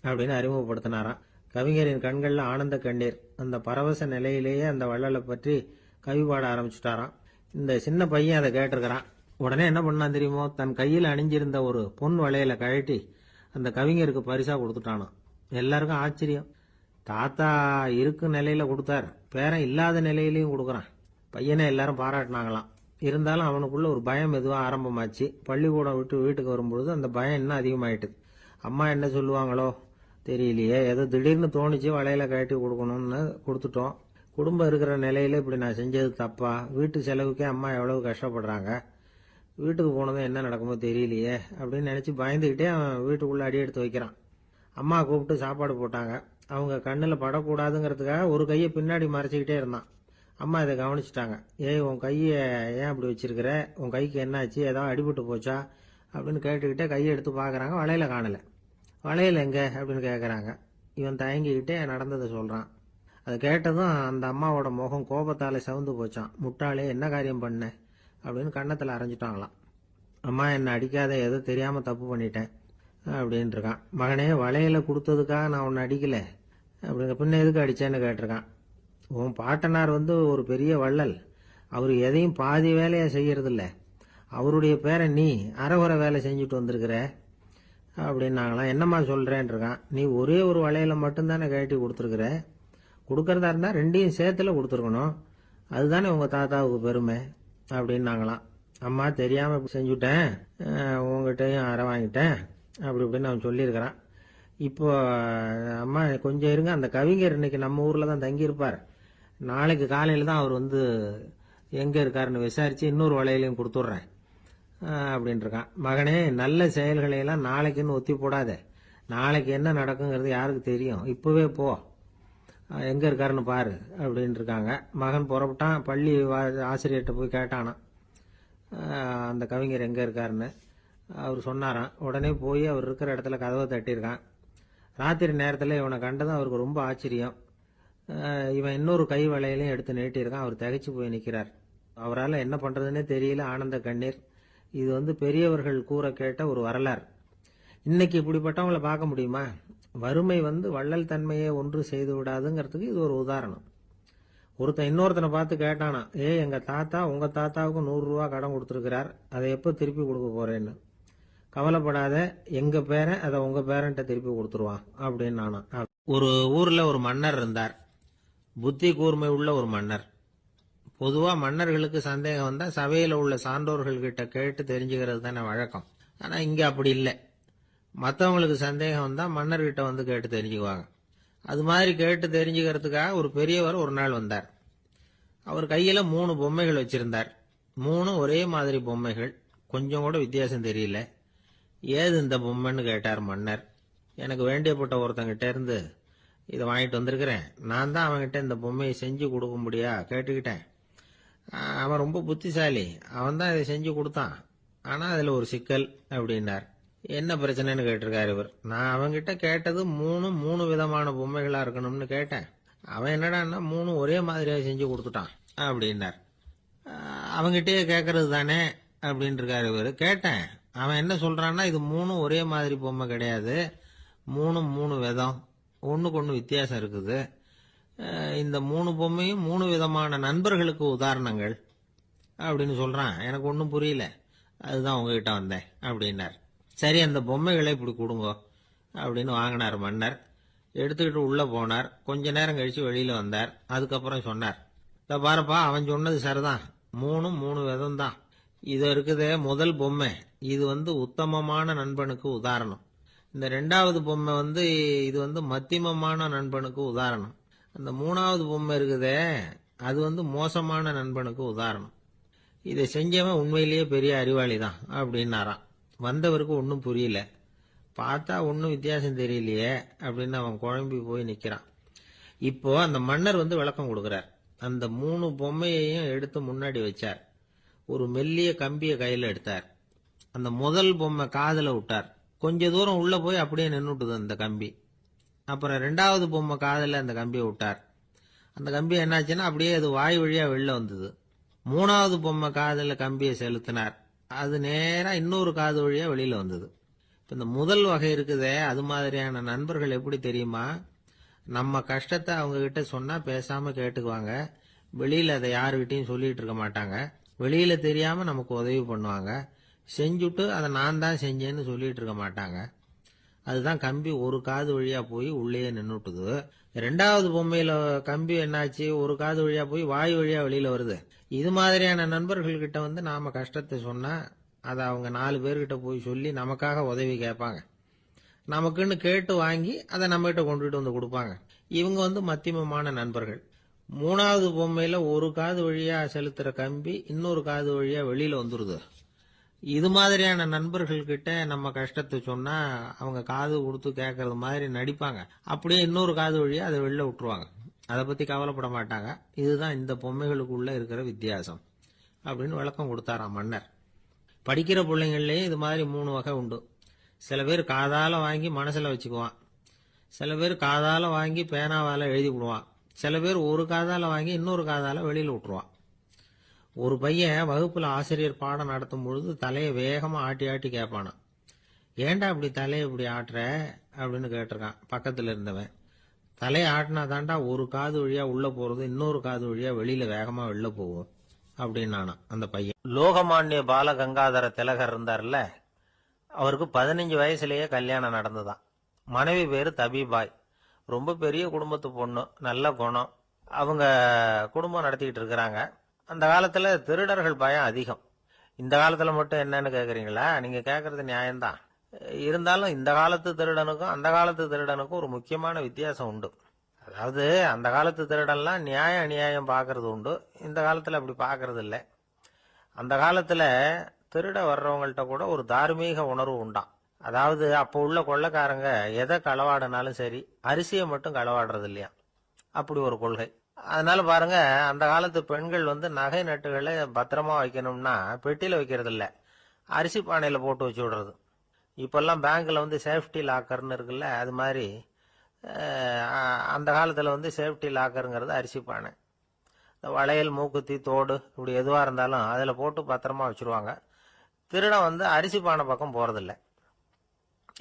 அப்படின்னு அறிமுகப்படுத்தினாராம். கவிஞரின் கண்கள்ல ஆனந்த கண்ணீர். அந்த பரவச நிலையிலேயே அந்த வள்ளலை பற்றி கவி பாட ஆரம்பிச்சுட்டாராம். இந்த சின்ன பையன் அதை கேட்டிருக்கிறான். உடனே என்ன பண்ணான் தெரியுமோ, தன் கையில் அணிஞ்சிருந்த ஒரு பொன் வளையலை கழட்டி அந்த கவிஞருக்கு பரிசா கொடுத்துட்டானாம். எல்லாருக்கும் ஆச்சரியம். தாத்தா இருக்கும் நிலையில கொடுத்தார், பேரன் இல்லாத நிலையிலையும் கொடுக்குறான். பையனை எல்லாரும் பாராட்டினாங்களாம். இருந்தாலும் அவனுக்குள்ள ஒரு பயம் எதுவும் ஆரம்பமாச்சு. பள்ளிக்கூடம் விட்டு வீட்டுக்கு வரும்பொழுது அந்த பயம் இன்னும் அதிகமாயிட்டுது. அம்மா என்ன சொல்லுவாங்களோ தெரியலையே, ஏதோ திடீர்னு தோணிச்சு வளையல கழட்டி கொடுக்கணும்னு கொடுத்துட்டோம். குடும்பம் இருக்கிற நிலையில இப்படி நான் செஞ்சது தப்பா, வீட்டு செலவுக்கே அம்மா எவ்வளவு கஷ்டப்படுறாங்க, வீட்டுக்கு போனதும் என்ன நடக்குமோ தெரியலையே அப்படின்னு நினைச்சு பயந்துகிட்டே அவன் வீட்டுக்குள்ள அடி எடுத்து வைக்கிறான். அம்மா கூப்பிட்டு சாப்பாடு போட்டாங்க. அவங்க கண்ணில் படக்கூடாதுங்கிறதுக்காக ஒரு கையை பின்னாடி மறைச்சிக்கிட்டே இருந்தான். அம்மா இதை கவனிச்சுட்டாங்க. ஏய், உன் கையை ஏன் அப்படி வச்சிருக்கிற, உன் கைக்கு என்னாச்சு, ஏதாவது அடிபட்டு போச்சா அப்படின்னு கேட்டுக்கிட்டே கையை எடுத்து பார்க்குறாங்க. வளையல காணலை. வளையல் எங்க அப்படின்னு கேட்குறாங்க. இவன் தயங்கிக்கிட்டே நடந்ததை சொல்கிறான். அதை கேட்டதும் அந்த அம்மாவோட முகம் கோபத்தால் செவந்து போச்சான். முட்டாளே, என்ன காரியம் பண்ண அப்படின்னு கன்னத்தில் அரைஞ்சிட்டாங்களாம். அம்மா, என்னை அடிக்காத, ஏதோ தெரியாமல் தப்பு பண்ணிட்டேன் அப்படின்னு இருக்கான். மகனே, வளையல கொடுத்ததுக்காக நான் உன்னை அடிக்கல அப்படிங்க, பின்ன எதுக்கு அடிச்சேன்னு கேட்டிருக்கான். உன் பாட்டனார் ஒரு பெரிய வள்ளல், அவர் எதையும் பாதி வேலையா செய்யறதில்ல. அவருடைய பேரை நீ அரைகுறை வேலை செஞ்சுட்டு வந்திருக்கிற அப்படின்னாங்களாம். என்னம்மா சொல்றேன் இருக்கான். நீ ஒரே ஒரு வளையல மட்டும்தானே கழட்டி கொடுத்துருக்குற. கொடுக்கறதா இருந்தா ரெண்டையும் சேர்த்துல கொடுத்துருக்கணும். அதுதானே உங்க தாத்தாவுக்கு பெருமை அப்படின்னாங்களாம். அம்மா தெரியாம இப்படி செஞ்சுட்டேன், உங்ககிட்டயும் அரை வாங்கிட்டேன் அப்படி இப்படின்னு அவன் சொல்லியிருக்கிறான். இப்போ அம்மா கொஞ்சம் இருங்க, அந்த கவிஞர் இன்னைக்கு நம்ம ஊர்ல தான் தங்கியிருப்பார். நாளைக்கு காலையில தான் அவர் வந்து எங்க இருக்காருன்னு விசாரிச்சு இன்னொரு வளையலையும் கொடுத்துட்றேன் அப்படின்னு இருக்கான். மகனே, நல்ல செயல்களை எல்லாம் நாளைக்குன்னு ஒத்தி போடாத. நாளைக்கு என்ன நடக்குங்கிறது யாருக்கு தெரியும். இப்பவே போ, எங்க இருக்காருன்னு பாரு அப்படின்னு இருக்காங்க. மகன் புறப்பட்டான். பள்ளி ஆசிரியர்கிட்ட போய் கேட்டானான் அந்த கவிஞர் எங்க இருக்காருன்னு. அவர் சொன்னாராம். உடனே போய் அவர் இருக்கிற இடத்துல கதவை தட்டியிருக்கான். ராத்திரி நேரத்தில் இவனை கண்டதும் அவருக்கு ரொம்ப ஆச்சரியம். இவன் இன்னொரு கை வளையலையும் எடுத்து நீட்டியிருக்கான். அவர் திகைச்சு போய் நிற்கிறார். அவரால் என்ன பண்றதுன்னே தெரியல. ஆனந்த கண்ணீர். இது வந்து பெரியவர்கள் கூற கேட்ட ஒரு வரலாறு. இன்னைக்கு இப்படிப்பட்டவங்களை பார்க்க முடியுமா? வறுமை வந்து வள்ளல் தன்மையை ஒன்று செய்து விடாதுங்கிறதுக்கு இது ஒரு உதாரணம். ஒருத்தன் இன்னொருத்தனை பார்த்து கேட்டானா, எங்க தாத்தா உங்க தாத்தாவுக்கு 100 ரூபா கடன் கொடுத்துருக்கிறார், அதை எப்போ திருப்பி கொடுக்க போறேன்னு. கவலைப்படாத, எங்க பேரன் அதை உங்க பேரன்ட்ட திருப்பி கொடுத்துருவான் அப்படின்னு நானா. ஒரு ஊர்ல ஒரு மன்னர் இருந்தார். புத்தி கூர்மை உள்ள ஒரு மன்னர். பொதுவா மன்னர்களுக்கு சந்தேகம் வந்தா சபையில உள்ள சான்றோர்கள் கிட்ட கேட்டு தெரிஞ்சுக்கிறது தானே வழக்கம். ஆனா இங்க அப்படி இல்லை. மற்றவங்களுக்கு சந்தேகம் வந்தா மன்னர்கிட்ட வந்து கேட்டு தெரிஞ்சுக்குவாங்க. அது மாதிரி கேட்டு தெரிஞ்சுக்கிறதுக்காக ஒரு பெரியவர் ஒரு நாள் வந்தார். அவர் கையில 3 பொம்மைகள் வச்சிருந்தார். 3 ஒரே மாதிரி பொம்மைகள், கொஞ்சம் கூட வித்தியாசம் தெரியல. ஏது இந்த பொம்மைன்னு கேட்டார் மன்னர். எனக்கு வேண்டியப்பட்ட ஒருத்தங்கிட்ட இருந்து இதை வாங்கிட்டு வந்திருக்கிறேன். நான் தான் அவன்கிட்ட இந்த பொம்மையை செஞ்சு கொடுக்க முடியா கேட்டுக்கிட்டேன். அவன் ரொம்ப புத்திசாலி, அவன் தான் இதை செஞ்சு கொடுத்தான். ஆனா அதுல ஒரு சிக்கல் அப்படின்னார். என்ன பிரச்சனைன்னு கேட்டிருக்காரு இவர். நான் அவன்கிட்ட கேட்டது 3 விதமான பொம்மைகளா இருக்கணும்னு கேட்டேன். அவன் என்னடான்னா 3 ஒரே மாதிரியா செஞ்சு கொடுத்துட்டான் அப்படின்னார். அவன்கிட்டயே கேட்கறது தானே அப்படின்னு இருக்காரு இவர். கேட்டேன். அவன் என்ன சொல்றான்னா, இது 3 ஒரே மாதிரி பொம்மை கிடையாது, 3 விதம், ஒண்ணுக்கு ஒண்ணு வித்தியாசம் இருக்குது. இந்த 3 பொம்மையும் 3 விதமான நண்பர்களுக்கு உதாரணங்கள் அப்படின்னு சொல்றான். எனக்கு ஒன்றும் புரியல, அதுதான் உங்ககிட்ட வந்தேன் அப்படின்னார். சரி, அந்த பொம்மைகளை இப்படி கொடுங்க அப்படின்னு வாங்கினார் மன்னர். எடுத்துக்கிட்டு உள்ள போனார். கொஞ்ச நேரம் கழிச்சு வெளியில வந்தார். அதுக்கப்புறம் சொன்னார், இத பாருப்பா, அவன் சொன்னது சரிதான், 3 விதம் தான். இது இருக்குதே முதல் பொம்மை, இது வந்து உத்தமமான நண்பனுக்கு உதாரணம். இந்த 2வது பொம்மை வந்து இது வந்து மத்தியமமான நண்பனுக்கு உதாரணம். அந்த 3வது பொம்மை இருக்குதே அது வந்து மோசமான நண்பனுக்கு உதாரணம். இதை செஞ்சவன் உண்மையிலேயே பெரிய அறிவாளி தான் அப்படின்னாராம். வந்தவருக்கு ஒன்றும் புரியல. பார்த்தா ஒன்றும் வித்தியாசம் தெரியலையே அப்படின்னு அவன் குழம்பி போய் நிற்கிறான். இப்போ அந்த மன்னர் வந்து விளக்கம் கொடுக்கிறார். அந்த 3 பொம்மையையும் எடுத்து முன்னாடி வச்சார். ஒரு மெல்லிய கம்பியை கையில் எடுத்தார். அந்த முதல் பொம்மை காதுல விட்டார். கொஞ்ச தூரம் உள்ள போய் அப்படியே நின்னுட்டுது அந்த கம்பி. அப்புறம் 2வது பொம்மை காதுல அந்த கம்பியை விட்டார். அந்த கம்பி என்னாச்சுன்னா அப்படியே அது வாய் வழியா வெளில வந்தது. 3வது பொம்மை காதுல கம்பியை செலுத்தினார். அது நேரா இன்னொரு காது வழியா வெளியில வந்தது. இப்ப இந்த முதல் வகை இருக்குதே, அது மாதிரியான நண்பர்கள் எப்படி தெரியுமா? நம்ம கஷ்டத்தை அவங்க கிட்ட சொன்னா பேசாம கேட்டுக்குவாங்க. வெளியில அதை யாருகிட்டையும் சொல்லிட்டு இருக்க மாட்டாங்க. வெளியில தெரியாம நமக்கு உதவி பண்ணுவாங்க. செஞ்சுட்டு அதை நான் தான் செஞ்சேன்னு சொல்லிட்டு இருக்க மாட்டாங்க. அதுதான் கம்பி ஒரு காது வழியா போய் உள்ளே நின்னுட்டுது. 2வது பொம்மையில கம்பி என்னாச்சு, ஒரு காது வழியா போய் வாய் வழியா வெளியில வருது. இது மாதிரியான நண்பர்கள் கிட்ட வந்து நாம கஷ்டத்தை சொன்னா அதை அவங்க 4 பேர்கிட்ட போய் சொல்லி நமக்காக உதவி கேட்பாங்க. நமக்குன்னு கேட்டு வாங்கி அதை நம்ம கிட்ட கொண்டுட்டு வந்து கொடுப்பாங்க. இவங்க வந்து மத்தியமமான நண்பர்கள். 3வது பொம்மையில ஒரு காது வழியா செலுத்துற கம்பி இன்னொரு காது வழியா வெளியில வந்துருது. இது மாதிரியான நண்பர்கள் கிட்ட நம்ம கஷ்டத்தை சொன்னா அவங்க காது கொடுத்து கேட்கறது மாதிரி நடிப்பாங்க. அப்படியே இன்னொரு காது வழியா அதை வெளில விட்டுருவாங்க. அதை பத்தி கவலைப்பட மாட்டாங்க. இதுதான் இந்த பொம்மைகளுக்குள்ள இருக்கிற வித்தியாசம் அப்படின்னு விளக்கம் கொடுத்தாராம் மன்னர். படிக்கிற பிள்ளைங்கள்லயும் இது மாதிரி 3 வகை உண்டு. சில பேர் காதால வாங்கி மனசுல வச்சுக்குவான். சில பேர் காதால வாங்கி பேனாவால எழுதி விடுவான். சில பேர் ஒரு காதால வாங்கி இன்னொரு காதால வெளியில விட்டுருவான். ஒரு பையன் வகுப்புல ஆசிரியர் பாடம் நடத்தும் பொழுது தலையை வேகமா ஆட்டி ஆட்டி கேட்பானான். ஏன்டா இப்படி தலையை இப்படி ஆட்டுற அப்படின்னு கேட்டிருக்கான் பக்கத்துல இருந்தவன். தலையை ஆட்டினா தாண்டா ஒரு காது வழியா உள்ள போறது இன்னொரு காது வழியா வெளியில வேகமா வெளில போகும் அப்படின்னானா அந்த பையன். லோகமானிய பாலகங்காதர திலகர் இருந்தார்ல, அவருக்கு 15 வயசுலயே கல்யாணம் நடந்துதான். மனைவி பேரு தபிபாய். ரொம்ப பெரிய குடும்பத்து பொண்ணு, நல்ல குணம். அவங்க குடும்பம் நடத்திக்கிட்டு இருக்கிறாங்க. அந்த காலத்துல திருடர்கள் பயம் அதிகம். இந்த காலத்துல மட்டும் என்னன்னு கேக்குறீங்களா? நீங்க கேக்குறது நியாயம்தான். இருந்தாலும் இந்த காலத்து திருடனுக்கும் அந்த காலத்து திருடனுக்கும் ஒரு முக்கியமான வித்தியாசம் உண்டு. அதாவது அந்த காலத்து திருடன்லாம் நியாயம் அநியாயம் பாக்குறது உண்டு, இந்த காலத்துல அப்படி பாக்குறது இல்லை. அந்த காலத்துல திருட வர்றவங்கள்ட்ட கூட ஒரு தார்மீக உணர்வு உண்டாம். அதாவது அப்போ உள்ள கொள்ளைக்காரங்க எதை களவாடினாலும் சரி, அரிசியை மட்டும் களவாடுறது இல்லையா, அப்படி ஒரு கொள்கை. அதனால பாருங்க, அந்த காலத்து பெண்கள் நகை நட்டுகளை பத்திரமா வைக்கணும்னா பெட்டியில வைக்கிறது இல்ல, அரிசி பானையில போட்டு வச்சு விடுறது. இப்பெல்லாம் பேங்க்ல சேஃப்டி லாக்கர்னு இருக்குல்ல, அது மாதிரி அந்த காலத்துல சேஃப்டி லாக்கருங்கிறது அரிசி பானை. வளையல், மூக்குத்தி, தோடு இப்படி எதுவா இருந்தாலும் அதுல போட்டு பத்திரமா வச்சிருவாங்க. திருடன் அரிசி பானை பக்கம் போறதில்ல.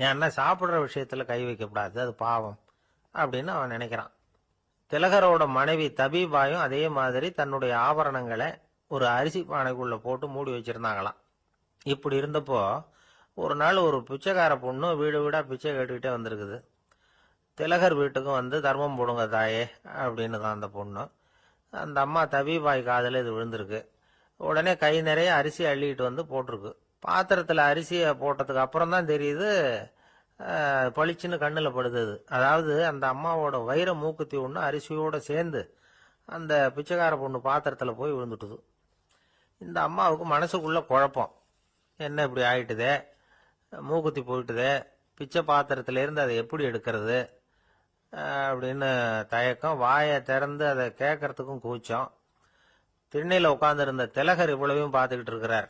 ஏன்னா சாப்பிடுற விஷயத்துல கை வைக்கக்கூடாது, அது பாவம் அப்படின்னு அவன் நினைக்கிறான். திலகரோட மனைவி தபிபாயும் அதே மாதிரி தன்னுடைய ஆபரணங்களை ஒரு அரிசி பானைக்குள்ள போட்டு மூடி வச்சிருந்தாங்களாம். இப்படி இருந்தப்போ ஒரு நாள் ஒரு பிச்சைக்கார பொண்ணு வீடு வீடா பிச்சை கேட்டுக்கிட்டே வந்திருக்குது. திலகர் வீட்டுக்கும் தர்மம் போடுங்க தாயே அப்படின்னு தான் அந்த பொண்ணு. அந்த அம்மா தபிபாய் காதுல இது விழுந்திருக்கு. உடனே கை நிறைய அரிசி அள்ளிட்டு போட்டிருக்கு. பாத்திரத்துல அரிசியை போட்டதுக்கு அப்புறம் தான் தெரியுது, பளிச்சுன்னு கண்ணுல படுது. அதாவது அந்த அம்மாவோட வைர மூக்குத்தி ஒண்ணு அரிசியோட சேர்ந்து அந்த பிச்சைக்கார பொண்ணு பாத்திரத்துல போய் விழுந்துட்டுது. இந்த அம்மாவுக்கு மனசுக்குள்ள குழப்பம், என்ன இப்படி ஆயிட்டுதே, மூக்குத்தி போயிட்டுதே, பிச்சை பாத்திரத்துல இருந்து அதை எப்படி எடுக்கிறது அப்படின்னு தயக்கம். வாயை திறந்து அதை கேட்கறதுக்கும் கூச்சம். திண்ணையில உட்கார்ந்து இருந்த திலகர் இவ்வளவையும் பார்த்துக்கிட்டு இருக்கிறார்.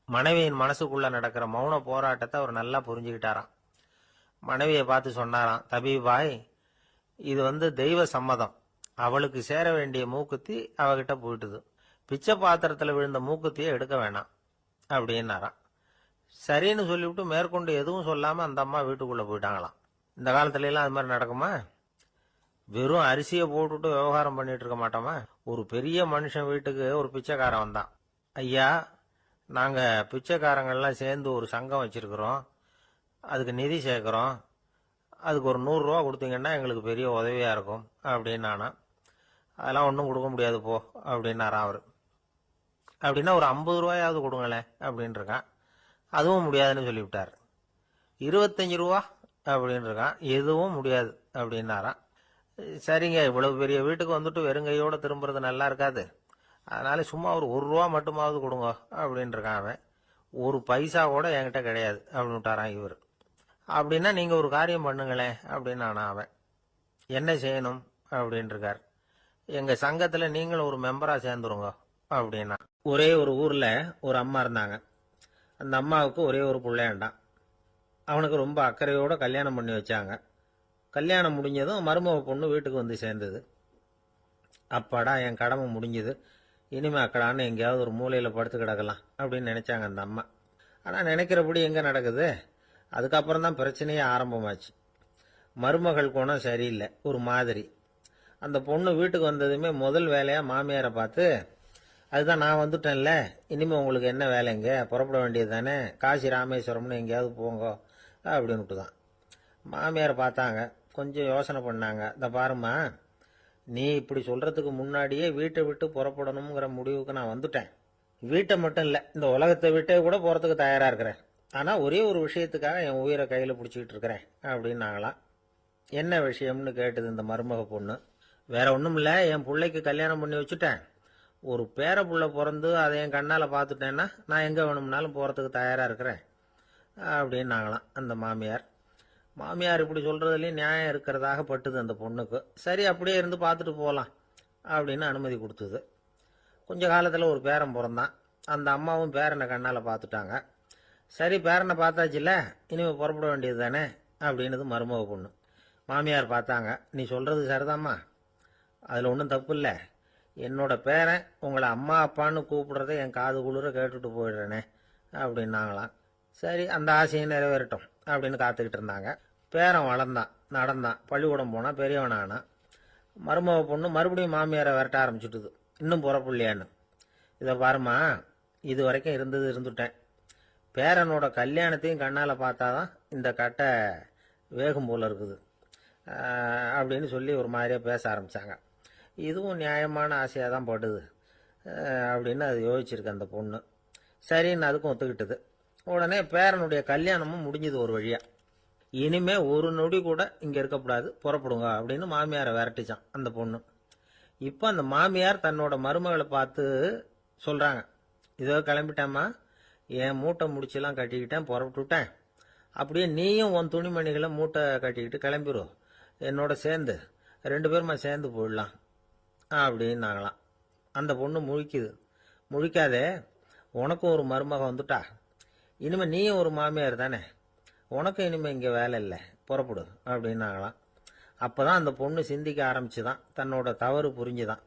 மனைவியின் மனசுக்குள்ள நடக்கிற மௌன போராட்டத்தை அவர் நல்லா புரிஞ்சுக்கிட்டாராம். மனைவியை பார்த்து சொன்னாராம், தபிபாய், இது தெய்வ சம்மதம். அவளுக்கு சேர வேண்டிய மூக்குத்தி அவகிட்ட போயிட்டுது. பிச்சை பாத்திரத்துல விழுந்த மூக்குத்தியை எடுக்க வேணாம் அப்படின்னாராம். சரின்னு சொல்லிவிட்டு மேற்கொண்டு எதுவும் சொல்லாம அந்த அம்மா வீட்டுக்குள்ள போயிட்டாங்களாம். இந்த காலத்துல எல்லாம் அது மாதிரி நடக்குமா? வெறும் அரிசியை போட்டுட்டு விவகாரம் பண்ணிட்டு இருக்க மாட்டோமா? ஒரு பெரிய மனுஷன் வீட்டுக்கு ஒரு பிச்சைக்காரன் வந்தான். ஐயா, நாங்க பிச்சைக்காரங்கள்லாம் சேர்ந்து ஒரு சங்கம் வச்சிருக்கிறோம், அதுக்கு நிதி சேர்க்கிறோம், அதுக்கு ஒரு 100 ரூபா கொடுத்தீங்கன்னா எங்களுக்கு பெரிய உதவியா இருக்கும் அப்படின்னானா. அதெல்லாம் ஒன்றும் கொடுக்க முடியாது போ அப்படின்னாராம் அவரு. அப்படின்னா ஒரு 50 ரூபாயாவது கொடுங்களேன் அப்படின்னு இருக்கான். அதுவும் முடியாதுன்னு சொல்லிவிட்டார். 25 ரூபா அப்படின்னு இருக்கான். எதுவும் முடியாது அப்படின்னாராம். சரிங்க, இவ்வளவு பெரிய வீட்டுக்கு வெறுங்கையோட திரும்புறது நல்லா இருக்காது, அதனால சும்மா ஒரு 1 ரூபா மட்டுமாவது கொடுங்க அப்படின்னு இருக்கான் அவன். ஒரு பைசா கூட என்கிட்ட கிடையாது அப்படின்னு விட்டாரான் இவர். அப்படின்னா நீங்க ஒரு காரியம் பண்ணுங்களேன் அப்படின்னானா அவன். என்ன செய்யணும் அப்படின்னு இருக்கார். எங்க சங்கத்துல நீங்களும் ஒரு மெம்பரா சேர்ந்துருங்க அப்படின்னா. ஒரே ஒரு ஊர்ல ஒரு அம்மா இருந்தாங்க. அந்த அம்மாவுக்கு ஒரே ஒரு பிள்ளையாண்டான். அவனுக்கு ரொம்ப அக்கறையோட கல்யாணம் பண்ணி வச்சாங்க. கல்யாணம் முடிஞ்சதும் மருமக பொண்ணு வீட்டுக்கு சேர்ந்தது. அப்பாடா, என் கடமை முடிஞ்சது, இனிமே அக்கடான்னு எங்கேயாவது ஒரு மூலையில படுத்து கிடக்கலாம் அப்படின்னு நினைச்சாங்க அந்த அம்மா. ஆனா நினைக்கிறபடி எங்க நடக்குது? அதுக்கப்புறம் தான் பிரச்சனையே ஆரம்பமாச்சு. மருமகள் குணம் சரியில்லை, ஒரு மாதிரி. அந்த பொண்ணு வீட்டுக்கு வந்ததுமே முதல் வேலையா மாமியாரை பார்த்து, அதுதான் நான் வந்துட்டேன்ல, இனிமே உங்களுக்கு என்ன வேலைங்க, புறப்பட வேண்டியது தானே, காசி ராமேஸ்வரம்னு எங்கேயாவது போங்க அப்படின்னுட்டு தான். மாமியார் பார்த்தாங்க, கொஞ்சம் யோசனை பண்ணாங்க. இந்த பாருமா, நீ இப்படி சொல்றதுக்கு முன்னாடியே வீட்டை விட்டு புறப்படணுங்கிற முடிவுக்கு நான் வந்துட்டேன். வீட்டை மட்டும் இல்ல, இந்த உலகத்தை விட்டே கூட போறதுக்கு தயாரா இருக்கிறேன். ஆனா ஒரே ஒரு விஷயத்துக்காக என் உயிரை கையில பிடிச்சிக்கிட்டு இருக்கிறேன் அப்படின்னாங்களாம். என்ன விஷயம்னு கேட்டது இந்த மருமக பொண்ணு. வேற ஒண்ணும் இல்ல, என் பிள்ளைக்கு கல்யாணம் பண்ணி வச்சுட்டேன், ஒரு பேர புள்ள பிறந்து அதை என் கண்ணால பாத்துட்டேன்னா நான் எங்க வேணும்னாலும் போறதுக்கு தயாரா இருக்கிறேன் அப்படின்னாங்களாம் அந்த மாமியார். மாமியார் இப்படி சொல்றதுலயும் நியாயம் இருக்கிறதாக பட்டுது அந்த பொண்ணுக்கு. சரி, அப்படியே இருந்து பார்த்துட்டு போகலாம் அப்படின்னு அனுமதி கொடுத்தது. கொஞ்ச காலத்துல ஒரு பேரன் பிறந்தான். அந்த அம்மாவும் பேரனை கண்ணால பார்த்துட்டாங்க. சரி, பேரனை பார்த்தாச்சுல்ல, இனிமே புறப்பட வேண்டியது தானே அப்படின்னது மருமக பொண்ணு. மாமியார் பார்த்தாங்க, நீ சொல்றது சரிதாம்மா, அதுல ஒன்றும் தப்பு இல்லை, என்னோட பேரன் உங்களை அம்மா அப்பான்னு கூப்பிடுறத என் காது குளிர கேட்டுட்டு போயிடுறேனே அப்படின்னாங்களாம். சரி, அந்த ஆசையை நிறைவேறட்டும் அப்படின்னு காத்துக்கிட்டு இருந்தாங்க. பேரன் வளர்ந்தான், நடந்தான், பள்ளிக்கூடம் போனா, பெரியவனானா. மருமக பொண்ணு மறுபடியும் மாமியாரை விரட்ட ஆரம்பிச்சுட்டுது, இன்னும் புறப்பிள்ளையான்னு. இதை பாருமா, இது வரைக்கும் இருந்தது இருந்துட்டேன். பேரனோட கல்யாணத்தையும் கண்ணால் பார்த்தாதான் இந்த கட்டை வேகும் போல இருக்குது அப்படின்னு சொல்லி ஒரு மாதிரியாக பேச ஆரம்பித்தாங்க. இதுவும் நியாயமான ஆசையாக தான் படுது அப்படின்னு அது யோசிச்சிருக்கு அந்த பொண்ணு. சரின்னு அதுக்கும் ஒத்துக்கிட்டது. உடனே பேரனுடைய கல்யாணமும் முடிஞ்சது ஒரு வழியாக. இனிமே ஒரு நொடி கூட இங்கே இருக்கக்கூடாது, புறப்படுங்க அப்படின்னு மாமியாரை விரட்டிச்சான் அந்த பொண்ணு. இப்போ அந்த மாமியார் தன்னோட மருமகளை பார்த்து சொல்கிறாங்க, இதோ கிளம்பிட்டேம்மா, என் மூட்டை முடிச்செல்லாம் கட்டிக்கிட்டேன், புறப்பட்டுவிட்டேன். அப்படியே நீயும் உன் துணிமணிகளை மூட்டை கட்டிக்கிட்டு கிளம்பிடும் என்னோட சேர்ந்து, 2 பேருமா சேர்ந்து போயிடலாம் அப்படின்னாங்களாம். அந்த பொண்ணு முழிக்குது. முழிக்காதே, உனக்கும் ஒரு மருமக வந்துட்டா, இனிமேல் நீயும் ஒரு மாமியார் தானே, உனக்கும் இனிமேல் இங்கே வேலை இல்லை, புறப்படு அப்படின்னாங்களாம். அப்போ தான் அந்த பொண்ணு சிந்திக்க ஆரம்பிச்சுதான், தன்னோட தவறு புரிஞ்சுதான்.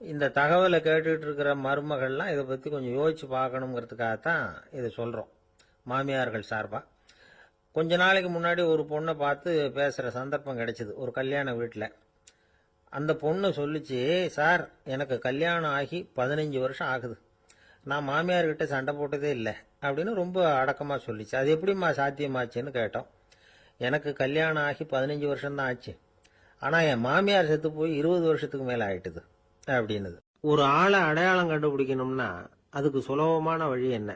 இந்த தகவலை கேட்டுக்கிட்டு இருக்கிற மருமகள்லாம் இதை பற்றி கொஞ்சம் யோசிச்சு பார்க்கணுங்கிறதுக்காகத்தான் இதை சொல்கிறோம் மாமியார்கள் சார்பாக. கொஞ்ச நாளைக்கு முன்னாடி ஒரு பொண்ணை பார்த்து பேசுகிற சந்தர்ப்பம் கிடைச்சிது ஒரு கல்யாண வீட்டில். அந்த பொண்ணு சொல்லிச்சு, சார் எனக்கு கல்யாணம் ஆகி 15 வருஷம் ஆகுது, நான் மாமியார்கிட்ட சண்டை போட்டதே இல்லை அப்படின்னு ரொம்ப அடக்கமாக சொல்லிச்சு. அது எப்படிம்மா சாத்தியமாச்சுன்னு கேட்டோம். எனக்கு கல்யாணம் ஆகி 15 வருஷம்தான் ஆச்சு, ஆனால் என் மாமியார் செத்து போய் 20 வருஷத்துக்கு மேலே ஆயிட்டுது அப்படின்னுது. ஒரு ஆளை அடையாளம் கண்டுபிடிக்கணும்னா அதுக்கு சுலபமான வழி என்ன?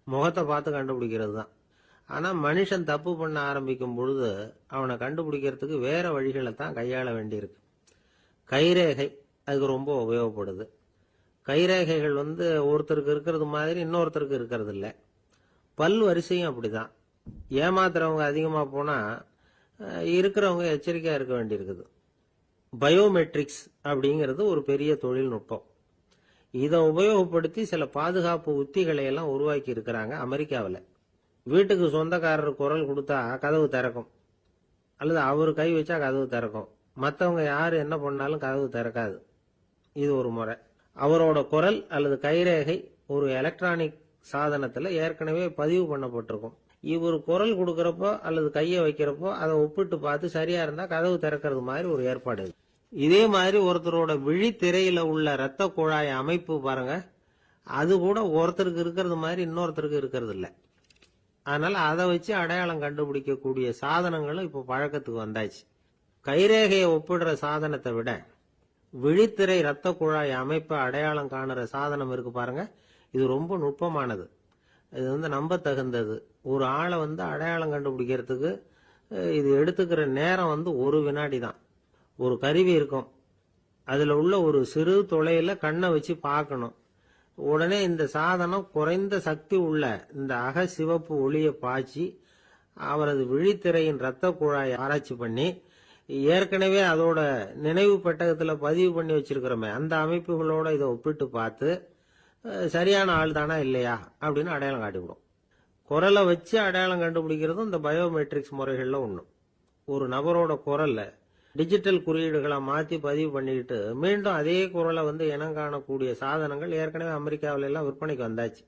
முகத்தை பார்த்து கண்டுபிடிக்கிறது தான். ஆனால் மனுஷன் தப்பு பண்ண ஆரம்பிக்கும் பொழுது அவனை கண்டுபிடிக்கிறதுக்கு வேற வழிகளை தான் கையாள வேண்டியிருக்கு. கைரேகை அதுக்கு ரொம்ப உபயோகப்படுது. கைரேகைகள் ஒருத்தருக்கு இருக்கிறது மாதிரி இன்னொருத்தருக்கு இருக்கிறது இல்லை. பல் வரிசையும் அப்படிதான். ஏமாத்துறவங்க அதிகமாக போனால் இருக்கிறவங்க எச்சரிக்கையாக இருக்க வேண்டியிருக்குது. பயோமெட்ரிக்ஸ் அப்படிங்கிறது ஒரு பெரிய தொழில்நுட்பம். இதை உபயோகப்படுத்தி சில பாதுகாப்பு உத்திகளை எல்லாம் உருவாக்கி இருக்கிறாங்க அமெரிக்காவில். வீட்டுக்கு சொந்தக்காரர் குரல் கொடுத்தா கதவு திறக்கும், அல்லது அவர் கை வச்சா கதவு திறக்கும். மற்றவங்க யார் என்ன பண்ணாலும் கதவு திறக்காது. இது ஒரு முறை. அவரோட குரல் அல்லது கைரேகை ஒரு எலக்ட்ரானிக் சாதனத்தில் ஏற்கனவே பதிவு பண்ணப்பட்டிருக்கும். இவர் குரல் கொடுக்கறப்போ அல்லது கையை வைக்கிறப்போ அதை ஒப்பிட்டு பார்த்து சரியா இருந்தா கதவு திறக்கிறது மாதிரி ஒரு ஏற்பாடு. இதே மாதிரி ஒருத்தரோட விழித்திரையில உள்ள இரத்த குழாய் அமைப்பு பாருங்க, அது கூட ஒருத்தருக்கு இருக்கிறது மாதிரி இன்னொருத்தருக்கு இருக்கிறது இல்லை. அதனால அதை வச்சு அடையாளம் கண்டுபிடிக்கக்கூடிய சாதனங்களும் இப்போ பழக்கத்துக்கு வந்தாச்சு. கைரேகையை ஒப்பிடுற சாதனத்தை விட விழித்திரை இரத்த குழாய் அமைப்பை அடையாளம் காணுற சாதனம் இருக்கு பாருங்க, இது ரொம்ப நுட்பமானது. இது நம்ப தகுந்தது. ஒரு ஆளை அடையாளம் கண்டுபிடிக்கிறதுக்கு இது எடுத்துக்கிற நேரம் 1 வினாடி தான். ஒரு கருவி இருக்கும், அதுல உள்ள ஒரு சிறு துளையில கண்ணை வச்சு பார்க்கணும். உடனே இந்த சாதனம் குறைந்த சக்தி உள்ள இந்த அகசிவப்பு ஒளியை பாய்ச்சி அவரது விழித்திரையின் இரத்த குழாயை ஆராய்ச்சி பண்ணி ஏற்கனவே அதோட நினைவு பெட்டகத்துல பதிவு பண்ணி வச்சிருக்கிறோமே அந்த அமைப்புகளோட இதை ஒப்பிட்டு பார்த்து சரியான ஆள் தானா இல்லையா அப்படின்னு அடையாளம் காட்டிவிடும். குரலை வச்சு அடையாளம் கண்டுபிடிக்கிறதும் இந்த பயோமெட்ரிக்ஸ் முறைகள்ல ஒண்ணு. ஒரு நபரோட குரல்ல டிஜிட்டல் குறியீடுகளை மாற்றி பதிவு பண்ணிக்கிட்டு மீண்டும் அதே குரலை இனம் காணக்கூடிய சாதனங்கள் ஏற்கனவே அமெரிக்காவில எல்லாம் விற்பனைக்கு வந்தாச்சு.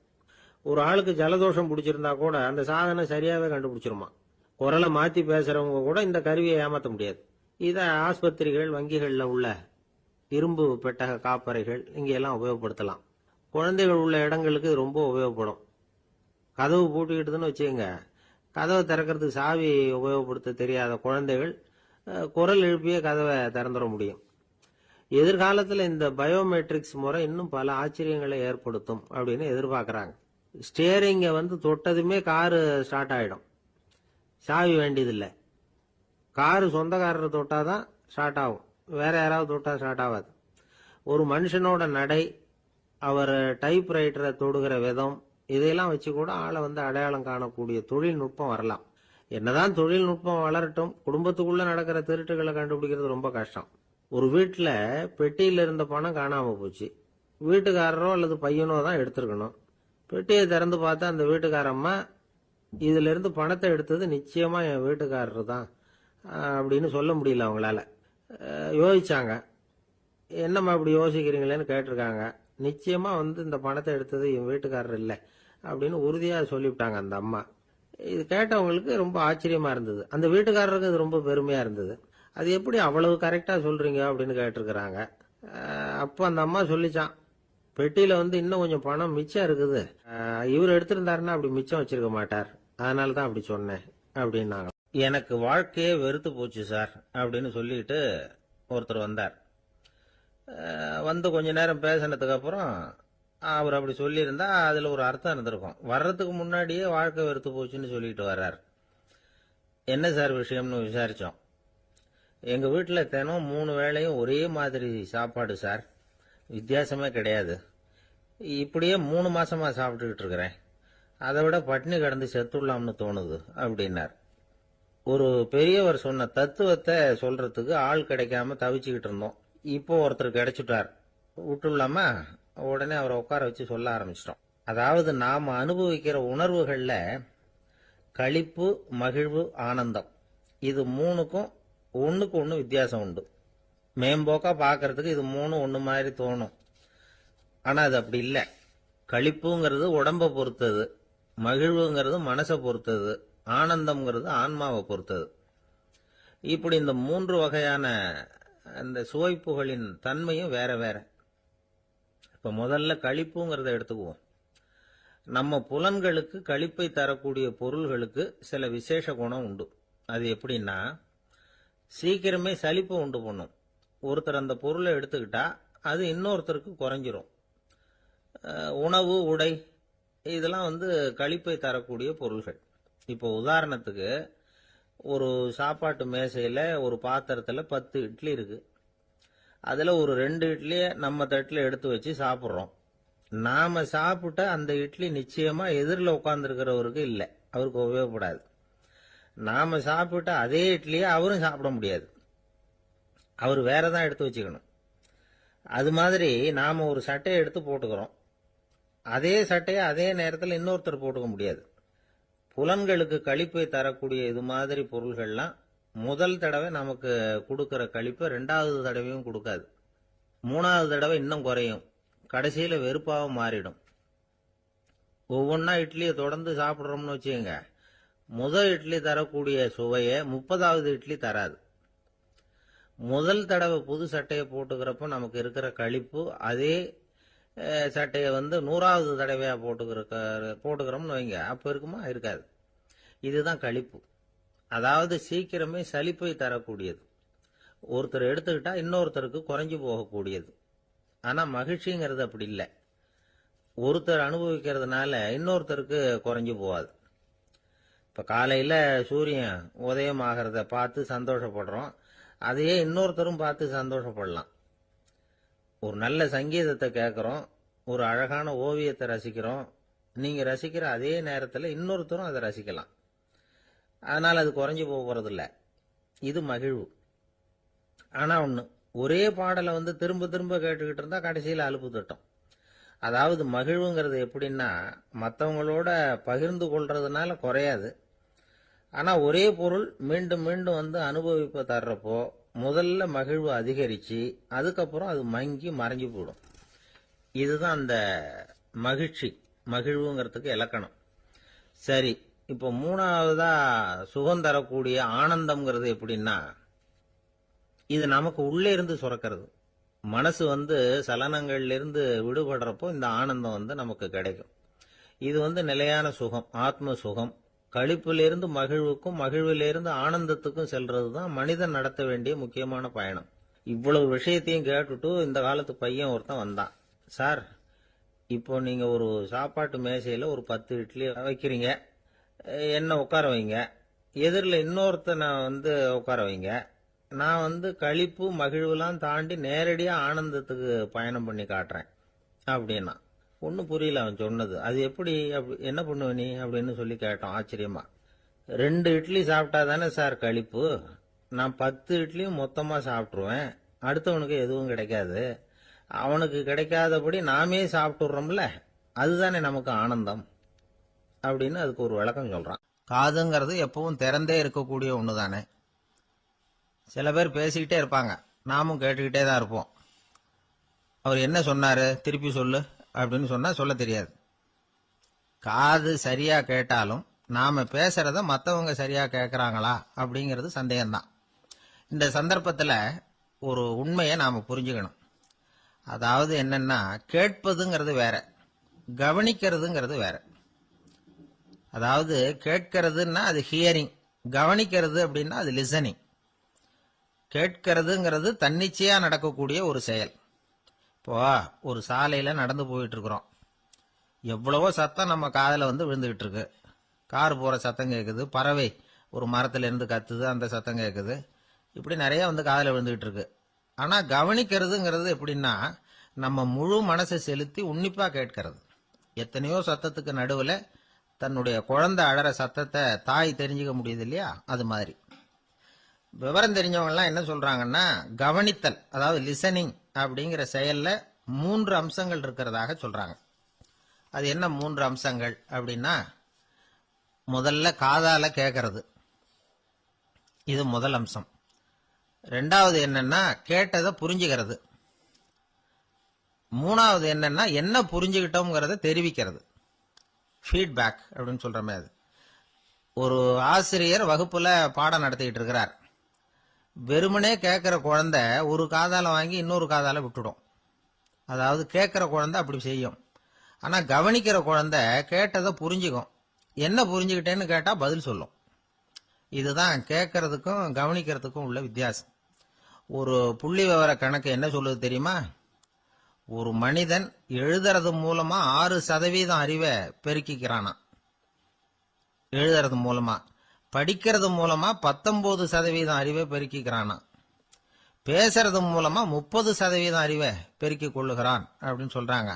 ஒரு ஆளுக்கு ஜலதோஷம் பிடிச்சிருந்தா கூட அந்த சாதனம் சரியாவே கண்டுபிடிச்சிருமா. குரலை மாற்றி பேசுறவங்க கூட இந்த கருவியை ஏமாற்ற முடியாது. இதை ஆஸ்பத்திரிகள், வங்கிகளில் உள்ள இரும்பு பெட்டக காப்பறைகள் இங்கெல்லாம் உபயோகப்படுத்தலாம். குழந்தைகள் உள்ள இடங்களுக்கு ரொம்ப உபயோகப்படும். கதவு பூட்டிக்கிட்டுதுன்னு வச்சுக்கோங்க, கதவை திறக்கிறதுக்கு சாவி உபயோகப்படுத்த தெரியாத குழந்தைகள் குரல் எழுப்பிய கதவை திறந்துட முடியும். எதிர்காலத்தில் இந்த பயோமெட்ரிக்ஸ் முறை இன்னும் பல ஆச்சரியங்களை ஏற்படுத்தும் அப்படின்னு எதிர்பார்க்கறாங்க. ஸ்டியரிங்கை தொட்டதுமே காரு ஸ்டார்ட் ஆயிடும், சாவி வேண்டியதில்லை. காரு சொந்தக்காரர் தொட்டாதான் ஸ்டார்ட் ஆகும், வேற யாராவது தொட்டா ஸ்டார்ட் ஆகாது. ஒரு மனுஷனோட நடை, அவர் டைப்ரைட்டரை தொடுகிற விதம், இதையெல்லாம் வச்சு கூட ஆளை அடையாளம் காணக்கூடிய தொழில்நுட்பம் வரலாம். என்னதான் தொழில்நுட்பம் வளரட்டும், குடும்பத்துக்குள்ள நடக்கிற திருட்டுகளை கண்டுபிடிக்கிறது ரொம்ப கஷ்டம். ஒரு வீட்டுல பெட்டியில இருந்த பணம் காணாம போச்சு, வீட்டுக்காரரோ அல்லது பையனோ தான் எடுத்திருக்கணும். பெட்டியை திறந்து பார்த்தா அந்த வீட்டுக்காரம்மா, இதுல இருந்து பணத்தை எடுத்தது நிச்சயமா என் வீட்டுக்காரர் தான் அப்படின்னு சொல்ல முடியல அவங்களால. யோசிச்சாங்க, என்னம்மா இப்படி யோசிக்கிறீங்களேன்னு கேட்டிருக்காங்க. நிச்சயமா இந்த பணத்தை எடுத்தது என் வீட்டுக்காரர் இல்லை அப்படின்னு உறுதியா சொல்லிவிட்டாங்க அந்த அம்மா. இது கேட்டவங்களுக்கு ரொம்ப ஆச்சரியமா இருந்தது. அந்த வீட்டுக்காரருக்கு அது ரொம்ப பெருமையா இருந்தது. அது எப்படி அவ்வளவு கரெக்டா சொல்றீங்க அப்படின்னு கேட்டிருக்கிறாங்க. அப்போ அந்த அம்மா சொல்லிச்சான், பெட்டியில வந்து இன்னும் கொஞ்சம் பணம் மிச்சம் இருக்குது. இவர் எடுத்திருந்தாருன்னா அப்படி மிச்சம் வச்சிருக்க மாட்டார். அதனால தான் அப்படி சொன்னேன் அப்படின்னாங்க. எனக்கு வாழ்க்கையே வெறுத்து போச்சு சார் அப்படின்னு சொல்லிட்டு ஒருத்தர் வந்தார். வந்து கொஞ்ச நேரம் பேசினதுக்கு அப்புறம் அவர் அப்படி சொல்லியிருந்தா அதுல ஒரு அர்த்தம் இருந்திருக்கும். வர்றதுக்கு முன்னாடியே வாழ்க்கை வெறுத்து போச்சுன்னு சொல்லிட்டு வர்றார். என்ன சார் விஷயம்னு விசாரிச்சோம். எங்க வீட்டுல தினம் 3 வேளையும் ஒரே மாதிரி சாப்பாடு சார், வித்தியாசமே கிடையாது. இப்படியே 3 மாசமா சாப்பிட்டுக்கிட்டு இருக்கிறேன். அதை விட பட்டினி கிடந்து செத்துடலாம்னு தோணுது அப்படின்னார். ஒரு பெரியவர் சொன்ன தத்துவத்தை சொல்றதுக்கு ஆள் கிடைக்காம தவிச்சுக்கிட்டு இருந்தோம். இப்போ ஒருத்தர் கிடைச்சிட்டார், விட்டுலாமா? உடனே அவரை உட்கார வச்சு சொல்ல ஆரம்பிச்சிட்டோம். அதாவது நாம அனுபவிக்கிற உணர்வுகள்ல களிப்பு, மகிழ்வு, ஆனந்தம், இது 3க்கும் ஒண்ணுக்கு ஒண்ணு வித்தியாசம் உண்டு. மேம்போக்கா பாக்கிறதுக்கு இது 3 ஒண்ணு மாதிரி தோணும். ஆனா அது அப்படி இல்லை. களிப்புங்கிறது உடம்ப பொறுத்தது, மகிழ்வுங்கிறது மனசை பொறுத்தது, ஆனந்தம்ங்கிறது ஆன்மாவை பொறுத்தது. இப்படி இந்த 3 வகையான அந்த சுவைப்புகளின் தன்மையும் வேற வேற. இப்ப முதல்ல களிப்புங்கிறத எடுத்துக்குவோம். நம்ம புலன்களுக்கு களிப்பை தரக்கூடிய பொருள்களுக்கு சில விசேஷ குணம் உண்டு. அது எப்படின்னா, சீக்கிரமே சலிப்பை உண்டு பண்ணும். ஒருத்தர் அந்த பொருளை எடுத்துக்கிட்டா அது இன்னொருத்தருக்கு குறைஞ்சிரும். உணவு, உடை, இதெல்லாம் வந்து களிப்பை தரக்கூடிய பொருள்கள். இப்போ உதாரணத்துக்கு, ஒரு சாப்பாட்டு மேசையில ஒரு பாத்திரத்துல 10 இட்லி இருக்கு. அதுல ஒரு 2 இட்லியை நம்ம தட்டுல எடுத்து வச்சு சாப்பிட்றோம். நாம சாப்பிட்ட அந்த இட்லி நிச்சயமா எதிரில் உட்கார்ந்துருக்கிறவருக்கு இல்லை, அவருக்கு உபயோகப்படாது. நாம சாப்பிட்ட அதே இட்லியை அவரும் சாப்பிட முடியாது, அவர் வேறதான் எடுத்து வச்சுக்கணும். அது மாதிரி நாம ஒரு சட்டையை எடுத்து போட்டுக்கிறோம், அதே சட்டையை அதே நேரத்தில் இன்னொருத்தர் போட்டுக்க முடியாது. புலன்களுக்கு களிப்பை தரக்கூடிய இது மாதிரி பொருள்கள்லாம் முதல் தடவை நமக்கு கொடுக்கிற களிப்பை 2வது தடவையும் கொடுக்காது. 3வது தடவை இன்னும் குறையும், கடைசியில வெறுப்பாக மாறிடும். ஒவ்வொன்னா இட்லியை தொடர்ந்து சாப்பிட்றோம்னு வச்சுக்கோங்க, முதல் இட்லி தரக்கூடிய சுவையை 30வது இட்லி தராது. முதல் தடவை புது சட்டையை போட்டுக்கிறப்ப நமக்கு இருக்கிற களிப்பு அதே சட்டையை வந்து 100வது தடவையா போட்டுக்கிறோம்னு வைங்க, அப்ப இருக்குமா? இருக்காது. இதுதான் களிப்பு. அதாவது சீக்கிரமே சலிப்பை தரக்கூடியது. ஒருத்தர் எடுத்துக்கிட்டா இன்னொருத்தருக்கு குறைஞ்சு போகக்கூடியது. ஆனா மகிழ்ச்சிங்கிறது அப்படி இல்லை. ஒருத்தர் அனுபவிக்கிறதுனால இன்னொருத்தருக்கு குறைஞ்சு போகாது. இப்ப காலையில சூரியன் உதயம் ஆகிறத பார்த்து சந்தோஷப்படுறோம், அதையே இன்னொருத்தரும் பார்த்து சந்தோஷப்படலாம். ஒரு நல்ல சங்கீதத்தை கேட்கிறோம், ஒரு அழகான ஓவியத்தை ரசிக்கிறோம், நீங்க ரசிக்கிற அதே நேரத்தில் இன்னொருத்தரும் அதை ரசிக்கலாம். அதனால அது குறைஞ்சு போறதில்ல. இது மகிழ்வு. ஆனா ஒண்ணு, ஒரே பாடலை வந்து திரும்ப திரும்ப கேட்டுக்கிட்டு இருந்தா கடைசியில் அலுப்பு தட்டும். அதாவது மகிழ்வுங்கிறது எப்படின்னா, மற்றவங்களோட பகிர்ந்து கொள்றதுனால குறையாது. ஆனா ஒரே பொருள் மீண்டும் மீண்டும் வந்து அனுபவிப்ப தர்றப்போ முதல்ல மகிழ்வு அதிகரிச்சு அதுக்கப்புறம் அது மங்கி மறைஞ்சு போயிடும். இதுதான் அந்த மகிழ்ச்சி, மகிழ்வுங்கிறதுக்கு இலக்கணம். சரி, இப்போ 3வதா சுகம் தரக்கூடிய ஆனந்தம்ங்கிறது எப்படின்னா, இது நமக்கு உள்ளே இருந்து சுரக்கிறது. மனசு வந்து சலனங்கள்ல இருந்து விடுபடுறப்போ இந்த ஆனந்தம் வந்து நமக்கு கிடைக்கும். இது வந்து நிலையான சுகம், ஆத்ம சுகம். களிப்பிலிருந்து மகிழ்வுக்கும், மகிழ்விலிருந்து ஆனந்தத்துக்கும் செல்றதுதான் மனிதன் நடத்த வேண்டிய முக்கியமான பயணம். இவ்வளவு விஷயத்தையும் கேட்டுட்டு இந்த காலத்து பையன் ஒருத்தன் வந்தான். சார், இப்போ நீங்க ஒரு சாப்பாட்டு மேசையில ஒரு 10 இட்லி வைக்கிறீங்க, என்ன உட்கார வைங்க, எதிரில் இன்னொருத்தனை வந்து உட்கார வைங்க, நான் வந்து களிப்பு மகிழ்வுலாம் தாண்டி நேரடியா ஆனந்தத்துக்கு பயணம் பண்ணி காட்டுறேன் அப்படின்னா. ஒன்னும் புரியல அவன் சொன்னது. அது எப்படி, என்ன பண்ணுவ நீ அப்படின்னு சொல்லி கேட்டோம் ஆச்சரியமா. 2 இட்லி சாப்பிட்டா தானே சார் களிப்பு, நான் 10 இட்லியும் மொத்தமா சாப்பிட்டுருவேன், அடுத்தவனுக்கு எதுவும் கிடைக்காது, அவனுக்கு கிடைக்காதபடி நாமே சாப்பிட்டுறோம்ல, அதுதானே நமக்கு ஆனந்தம் அப்படின்னு அதுக்கு ஒரு விளக்கம் சொல்றான். காதுங்கிறது எப்பவும் திறந்தே இருக்கக்கூடிய ஒண்ணு தானே. சில பேர் பேசிக்கிட்டே இருப்பாங்க, நாமும் கேட்டுக்கிட்டே தான் இருப்போம். அவர் என்ன சொன்னாரு திருப்பி சொல்லு அப்படின்னு சொன்னா சொல்ல தெரியாது. காது சரியா கேட்டாலும் நாம பேசுறத மற்றவங்க சரியா கேட்கறாங்களா அப்படிங்கிறது சந்தேகம்தான். இந்த சந்தர்ப்பத்தில் ஒரு உண்மையை நாம புரிஞ்சுக்கணும். அதாவது என்னன்னா, கேட்பதுங்கிறது வேற, கவனிக்கிறதுங்கிறது வேற. அதாவது கேட்கறதுன்னா அது ஹியரிங், கவனிக்கிறது அப்படின்னா அது லிசனிங். கேட்கறதுங்கிறது தன்னிச்சையா நடக்கக்கூடிய ஒரு செயல். இப்போ ஒரு சாலையில நடந்து போயிட்டு இருக்கிறோம், எவ்வளவோ சத்தம் நம்ம காதுல விழுந்துகிட்டு இருக்கு. கார் போற சத்தம் கேட்குது, பறவை ஒரு மரத்துல இருந்து கத்துது, அந்த சத்தம் கேட்குது. இப்படி நிறைய காதுல விழுந்துகிட்டு இருக்கு. ஆனா கவனிக்கிறதுங்கிறது எப்படின்னா, நம்ம முழு மனசை செலுத்தி உன்னிப்பா கேட்கறது. எத்தனையோ சத்தத்துக்கு நடுவுல தன்னுடைய குழந்தை அழற சத்தத்தை தாய் தெரிஞ்சுக்க முடியுது இல்லையா, அது மாதிரி. விவரம் தெரிஞ்சவங்க எல்லாம் என்ன சொல்றாங்கன்னா, கவனித்தல் அதாவது லிசனிங் அப்படிங்கிற செயல்ல 3 அம்சங்கள் இருக்கிறதாக சொல்றாங்க. அது என்ன 3 அம்சங்கள் அப்படின்னா, முதல்ல காதால கேட்கறது, இது முதல் அம்சம். ரெண்டாவது என்னன்னா கேட்டதை புரிஞ்சுக்கிறது. மூணாவது என்னன்னா என்ன புரிஞ்சுக்கிட்டோம்ங்கிறத தெரிவிக்கிறது, ஃபீட்பேக் அப்படின்னு சொல்ற மாதிரி. ஒரு ஆசிரியர் வகுப்புல பாடம் நடத்திக்கிட்டு இருக்கிறார். வெறுமனே கேட்கிற குழந்தை ஒரு காதால வாங்கி இன்னொரு காதால விட்டுடும். அதாவது கேட்கிற குழந்தை அப்படி செய்யும். ஆனா கவனிக்கிற குழந்தை கேட்டதை புரிஞ்சுக்கும். என்ன புரிஞ்சுக்கிட்டேன்னு கேட்டா பதில் சொல்லும். இதுதான் கேட்கறதுக்கும் கவனிக்கிறதுக்கும் உள்ள வித்தியாசம். ஒரு புள்ளி விவர கணக்கு என்ன சொல்லுது தெரியுமா? ஒரு மனிதன் எழுதுறது மூலமா 6% அறிவை பெருக்கிக்கிறானா, எழுதுறது மூலமா. படிக்கிறது மூலமா 19% அறிவை பெருக்கிக்கிறானா. பேசுறது மூலமா 30% அறிவை பெருக்கிக் கொள்ளுகிறான் அப்படின்னு சொல்றாங்க.